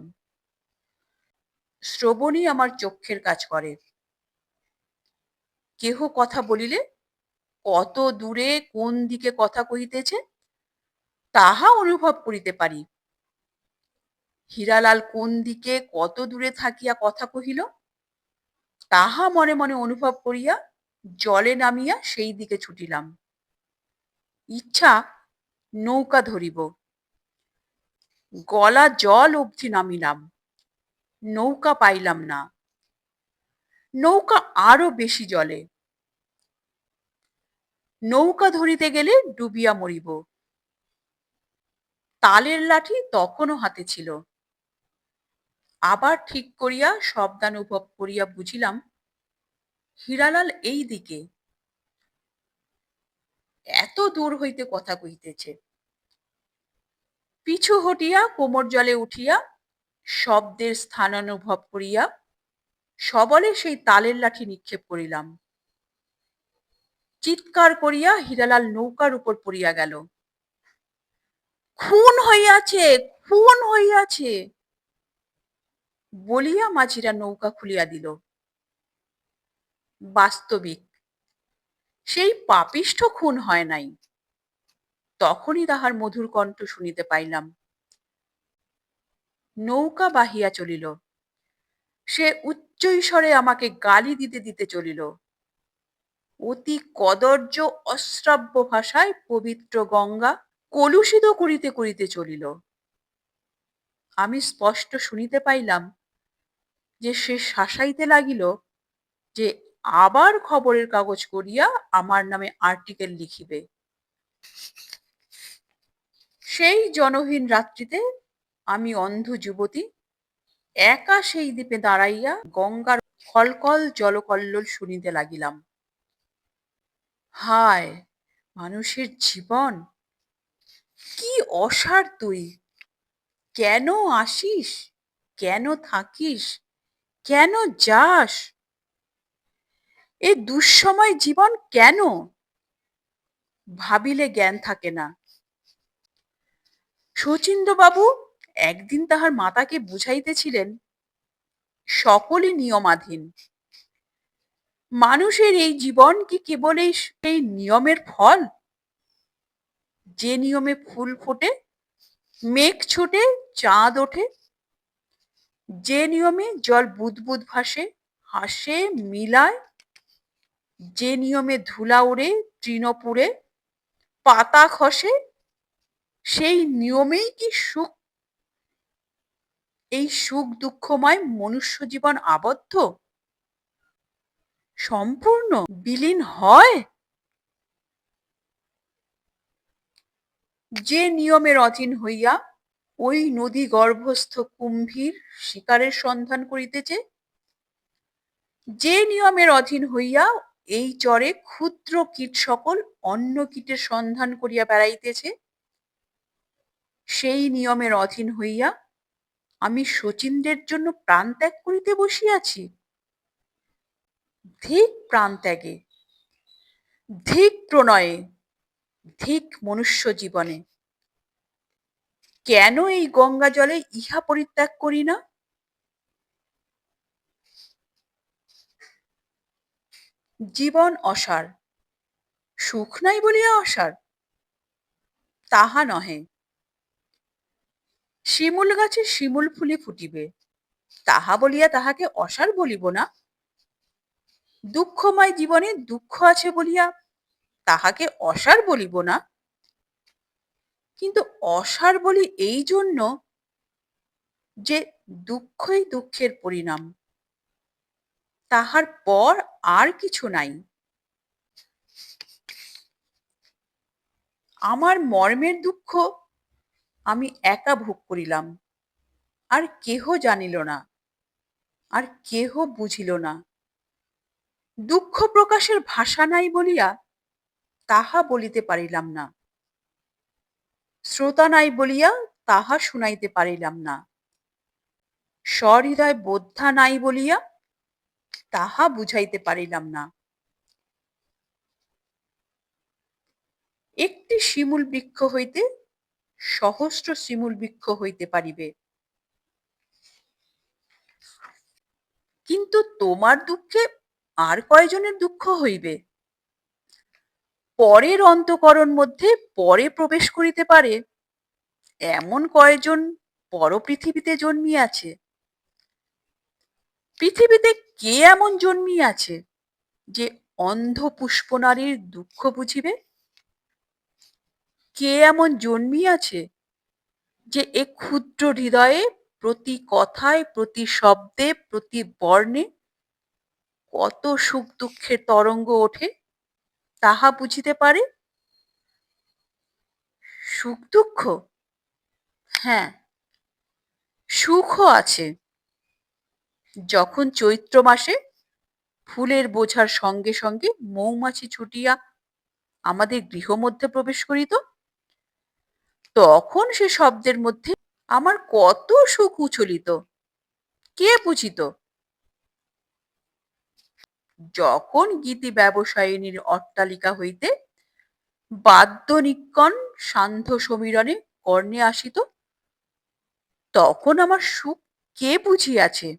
শ্রবণই আমার চক্ষের কাজ করে। কেহ কথা বলিলে কত দূরে কোন দিকে কথা কহিতেছে তাহা অনুভব করিতে পারি। হীরালাল কোন দিকে কত দূরে থাকিয়া কথা কহিল তাহা মনে মনে অনুভব করিয়া জলে নামিয়া সেই দিকে ছুটিলাম। ইচ্ছা নৌকা ধরিব, গলা জল অবধি নামিলাম, নৌকা পাইলাম না। নৌকা আরো বেশি জলে, নৌকা ধরিতে গেলে ডুবিয়া মরিব। তালের লাঠি তখনও হাতে ছিল। আবার ঠিক করিয়া শব্দানুভব অনুভব করিয়া বুঝিলাম হীরালাল এই দিকে, এত দূর হইতে কথা কহিতেছে। পিছু হটিয়া কোমর জলে উঠিয়া শব্দের স্থানানুভব করিয়া সবলে সেই তালের লাঠি নিক্ষেপ করিলাম। চিৎকার করিয়া হীরালাল নৌকার উপর পড়িয়া গেল। খুন হইয়াছে, খুন হইয়াছে বলিয়া মাঝিরা নৌকা খুলিয়া দিল। বাস্তবিক সেই পাপিষ্ঠ খুন হয় নাই। তখনই তাহার মধুর কণ্ঠ শুনিতে পাইলাম। নৌকা বাহিয়া চলিল। সে উচ্চ স্বরে আমাকে গালি দিতে দিতে চলিল। অতি কদর্য অশ্রাব্য ভাষায় পবিত্র গঙ্গা কলুষিত করিতে করিতে চলিল। আমি স্পষ্ট শুনিতে পাইলাম যে সে শাসাইতে লাগিল যে আবার খবরের কাগজ করিয়া আমার নামে আর্টিকেল লিখিবে। সেই জনহীন রাত্রিতে আমি অন্ধ যুবতী একা সেই দ্বীপে দাঁড়াইয়া গঙ্গার কলকল জলকল্লোল শুনিতে লাগিলাম। হায়, মানুষের জীবন কি অসার তুই! কেন আসিস, কেন থাকিস, কেন যাস? এ দুঃসময় জীবন কেন? ভাবিলে জ্ঞান থাকে না। শচীন্দ্রবাবু একদিন তাহার মাতাকে বুঝাইতেছিলেন সকলই নিয়মাধীন। মানুষের এই জীবন কি কেবল এই নিয়মের ফল? যে নিয়মে ফুল ফোটে, মেঘ ছোটে, চাঁদ ওঠে, যে নিয়মে জল বুদবুদ ভাসে, হাসে, মিলায়, যে নিয়মে ধুলা ওড়ে, তৃণ পুড়ে, পাতা খসে, সেই নিয়মেই কি সুখ, এই সুখ দুঃখময় মনুষ্য জীবন আবদ্ধ, সম্পূর্ণ বিলীন হয়? যে নিয়মের অধীন হইয়া ওই নদী গর্ভস্থ কুম্ভীর শিকারের সন্ধান করিতেছে, যে নিয়মের অধীন হইয়া এই চরে ক্ষুদ্র কীট সকল অন্য কীটের সন্ধান করিয়া বেড়াইতেছে, সেই নিয়মের অধীন হইয়া আমি শচীন্দ্রের জন্য প্রাণ ত্যাগ করিতে বসিয়াছি। ধিক প্রাণ ত্যাগে, ধিক প্রণয়ে, ধিক মনুষ্য জীবনে। কেন এই গঙ্গা জলে ইহা পরিত্যাগ করি না? জীবন অসার, সুখ নাই বলিয়া অসার? তাহা নহে। শিমুল গাছে শিমুল ফুলি ফুটিবে, তাহা বলিয়া তাহাকে অসার বলিব না। দুঃখময় জীবনে দুঃখ আছে বলিয়া তাহাকে অসার বলিব না। কিন্তু অসার বলি এই জন্য যে দুঃখই দুঃখের পরিণাম, তাহার পর আর কিছু নাই। আমার মর্মের দুঃখ আমি একা ভোগ করিলাম, আর কেহ জানিল না, আর কেহ বুঝিল না। দুঃখ প্রকাশের ভাষা নাই বলিয়া তাহা বলিতে পারিলাম না, শ্রোতা নাই বলিয়া তাহা শুনাইতে পারিলাম না, সহৃদয় বোদ্ধা নাই বলিয়া তাহা বুঝাইতে পারিলাম না। একটি শিমুল বৃক্ষ হইতে সহস্র শিমুল বৃক্ষ হইতে পারিবে, কিন্তু তোমার দুঃখে আর কয়জনের দুঃখ হইবে? পরের অন্তঃকরণ মধ্যে পরে প্রবেশ করিতে পারে এমন কয়জন পর পৃথিবীতে জন্মিয়াছে? পৃথিবীতে কে এমন জন্মিয়াছে যে অন্ধ পুষ্পনারীর দুঃখ বুঝিবে? কে এমন জন্মিয়াছে যে এ ক্ষুদ্র হৃদয়ে প্রতি কথায়, প্রতি শব্দে, প্রতি বর্ণে কত সুখ দুঃখের তরঙ্গ ওঠে তাহা বুঝিতে পারে? সুখ দুঃখ, হ্যাঁ, সুখও আছে। যখন চৈত্র মাসে ফুলের বোঝার সঙ্গে সঙ্গে মৌমাছি ছুটিয়া আমাদের গৃহমধ্যে প্রবেশ করিত, তখন সে শব্দের মধ্যে আমার কত সুখ উছলিত, কে বুঝিত? যখন গীতি ব্যবসায়িনীর অট্টালিকা হইতে বাদ্যনিক্কণ সান্ধ্য সমীরণে কর্ণে আসিত, তখন আমার সুখ কে বুঝিয়াছে?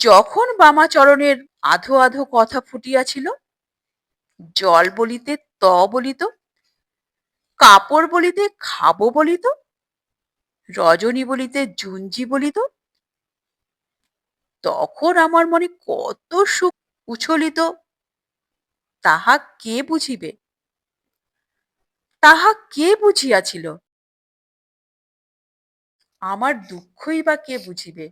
যখন বামাচরণের আধো আধো কথা ফুটিয়াছিল, জল বলিতে ত বলিত, কাপড় বলিতে খাবো বলিত, রজনী বলিতে জুঞ্জি বলিত, তখন আমার মনে কত সুখ উছলিত তাহা কে বুঝিবে? তাহা কে বুঝিয়াছিল? আমার দুঃখই বা কে বুঝিবে?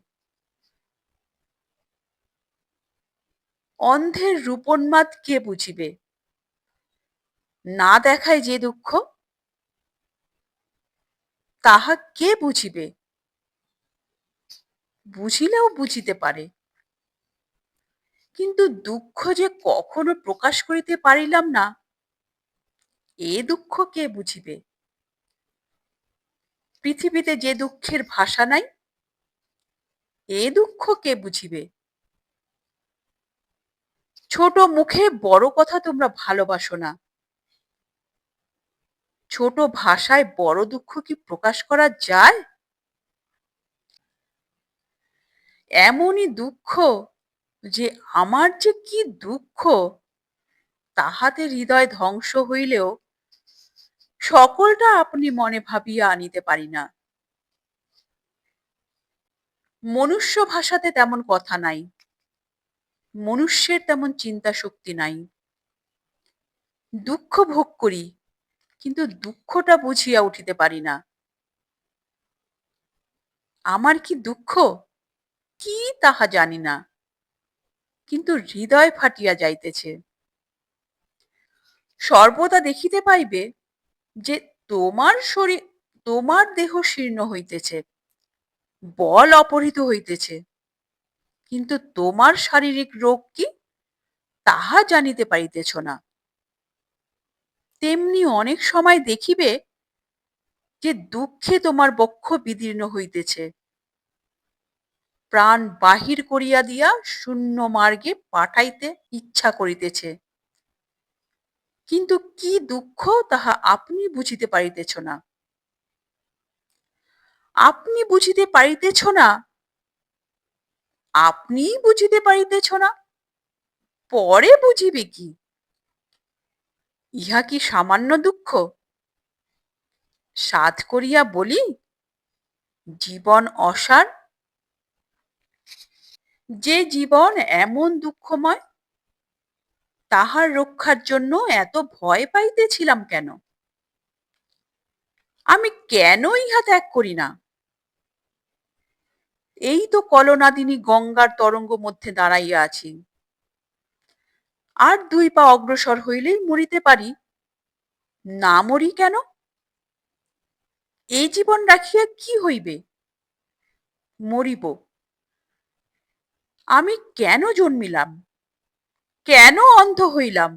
অন্ধের রূপোন্মাদ কে বুঝিবে? না দেখায় যে দুঃখ, তাহা কে বুঝিবে? বুঝিলেও বুঝিতে পারে, কিন্তু দুঃখ যে কখনো প্রকাশ করিতে পারিলাম না, এ দুঃখ কে বুঝিবে? পৃথিবীতে যে দুঃখের ভাষা নাই, এ দুঃখ কে বুঝিবে? ছোট মুখে বড় কথা তোমরা ভালোবাসো না, ছোট ভাষায় বড় দুঃখ কি প্রকাশ করা যায়? এমনই দুঃখ যে আমার যে কি দুঃখ, তাহাতে হৃদয় ধ্বংস হইলেও সকলটা আপনি মনে ভাবিয়া আনিতে পারি না। মনুষ্য ভাষাতে তেমন কথা নাই, মনুষ্যের তেমন চিন্তা শক্তি নাই। দুঃখ ভোগ করি, কিন্তু দুঃখটা বুঝিয়া উঠিতে পারি না। আমার কি দুঃখ, কি তাহা জানি না, কিন্তু হৃদয় ফাটিয়া যাইতেছে। সর্বদা দেখিতে পাইবে যে তোমার শরীর, তোমার দেহ শীর্ণ হইতেছে, বল অপহৃত হইতেছে, কিন্তু তোমার শারীরিক রোগ কি তাহা জানিতে পারিতেছ না। তেমনি অনেক সময় দেখিবে যে দুঃখে তোমার বক্ষ বিদীর্ণ হইতেছে, প্রাণ বাহির করিয়া দিয়া শূন্য মার্গে পাঠাইতে ইচ্ছা করিতেছে, কিন্তু কি দুঃখ তাহা আপনি বুঝিতে পারিতেছ না। আপনি বুঝিতে পারিতেছ না, আপনিই বুঝিতে পারিতেছ না, পরে বুঝিবে কি? ইহা কি সামান্য দুঃখ? সাধ করিয়া বলি, জীবন অসার। যে জীবন এমন দুঃখময়, তাহার রক্ষার জন্য এত ভয় পাইতেছিলাম কেন? আমি কেন ইহা ত্যাগ করি না? এই তো কলনাদিনী গঙ্গার তরঙ্গ মধ্যে দাঁড়াইয়া আছি। আর 2 পা অগ্রসর হইলেই মরিতে পারি। না মরি কেন? এই জীবন রাখিয়া কি হইবে? মরিব। আমি কেন জন্মিলাম? কেন অন্ধ হইলাম?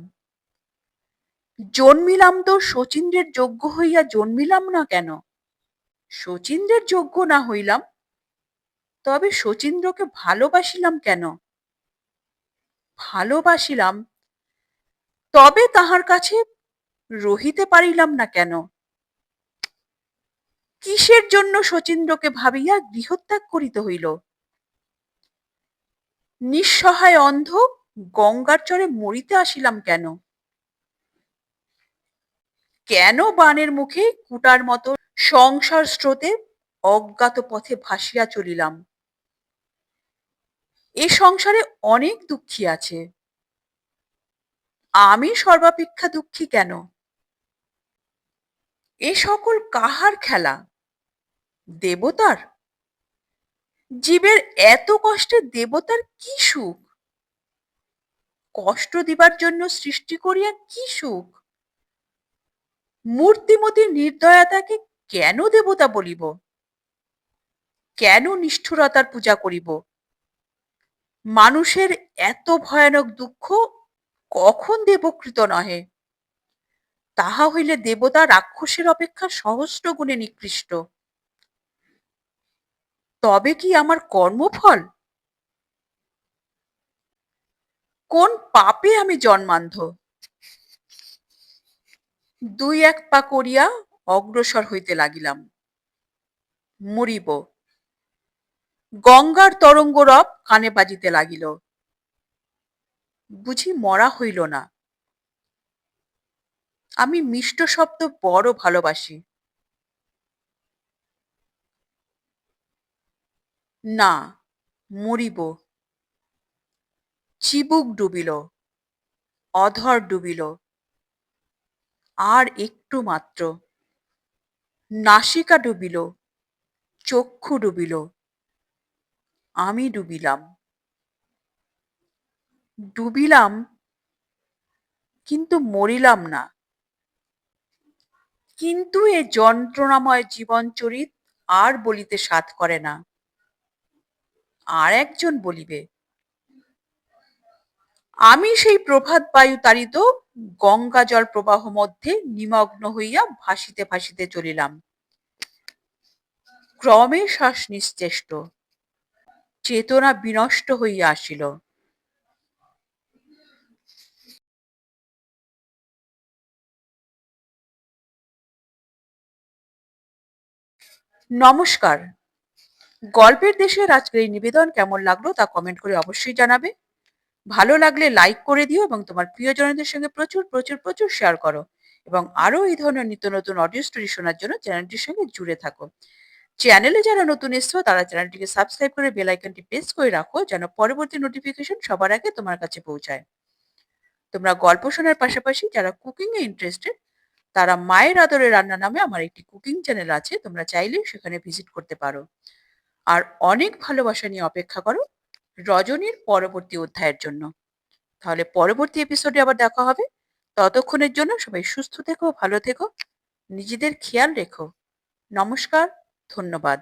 জন্মিলাম তো শচীন্দ্রের যোগ্য হইয়া জন্মিলাম না কেন? শচীন্দ্রের যোগ্য না হইলাম, তবে শচীন্দ্রকে ভালোবাসিলাম কেন? ভালোবাসিলাম, তবে তাহার কাছে রহিতে পারিলাম না কেন? কিসের জন্য শচীন্দ্রকে ভাবিয়া গৃহত্যাগ করিতে হইল? নিঃসহায় অন্ধ গঙ্গার চরে মরিতে আসিলাম কেন? কেন বানের মুখে কুটার মতো সংসার স্রোতে অজ্ঞাত পথে ভাসিয়া চলিলাম? এ সংসারে অনেক দুঃখী আছে, আমি সর্বাপেক্ষা দুঃখী কেন? এ সকল কাহার খেলা? দেবতার? জীবের এত কষ্টে দেবতার কি সুখ? কষ্ট দিবার জন্য সৃষ্টি করিয়া কি সুখ? মূর্তিমতী নির্দয়াতাকে কেন দেবতা বলিব? কেন নিষ্ঠুরতার পূজা করিব? মানুষের এত ভয়ানক দুঃখ কখন দেবকৃত নহে? তাহা হইলে দেবতা রাক্ষসের অপেক্ষা সহস্র গুণে নিকৃষ্ট। তবে কি আমার কর্মফল? কোন পাপে আমি জন্মান্ধ? 2-1 পা করিয়া অগ্রসর হইতে লাগিলাম। মরিব। গঙ্গার তরঙ্গরব কানে বাজিতে লাগিল। বুঝি মরা হইল না? আমি মিষ্ট শব্দ বড় ভালোবাসি। না, মরিব। চিবুক ডুবিল, অধর ডুবিল, আর একটু মাত্র। নাসিকা ডুবিল, চক্ষু ডুবিল, আমি ডুবিলাম। ডুবিলাম, কিন্তু মরিলাম না। কিন্তু এ যন্ত্রণাময় জীবনচরিত আর বলিতে সাধ করে না। আর একজন বলিবে। আমি সেই প্রভাত বায়ু তাড়িত গঙ্গা জল প্রবাহ মধ্যে নিমগ্ন হইয়া ভাসিতে ভাসিতে চলিলাম। ক্রমে শ্বাস নিশ্চেষ্ট, চেতনা বিনষ্ট হইয়া আসিল। নমস্কার। গল্পের দেশের আজকের এই নিবেদন কেমন লাগলো তা কমেন্ট করে অবশ্যই জানাবে। ভালো লাগলে লাইক করে দিও এবং তোমার প্রিয়জনদের সঙ্গে প্রচুর প্রচুর প্রচুর শেয়ার করো, এবং আরো এই ধরনের নিত্য নতুন অডিও স্টোরি শোনার জন্য চ্যানেলটির সঙ্গে জুড়ে থাকো। চ্যানেলে যারা নতুন এসছো তারা চ্যানেলটিকে সাবস্ক্রাইব করে বেল আইকনটি প্রেস করে রাখো, যেন পরবর্তী নোটিফিকেশন সবার আগে তোমার কাছে পৌঁছায়। তোমরা গল্প শোনার পাশাপাশি যারা কুকিং এ ইন্টারেস্টেড, তারা মায়ের আদরে রান্না নামে আমার একটি কুকিং চ্যানেল আছে, তোমরা চাইলে সেখানে ভিজিট করতে পারো। আর অনেক ভালোবাসা নিয়ে অপেক্ষা করো রজনীর পরবর্তী অধ্যায়ের জন্য। তাহলে পরবর্তী এপিসোডে আবার দেখা হবে। ততক্ষণের জন্য সবাই সুস্থ থেকো, ভালো থেকো, নিজেদের খেয়াল রেখো। নমস্কার, ধন্যবাদ।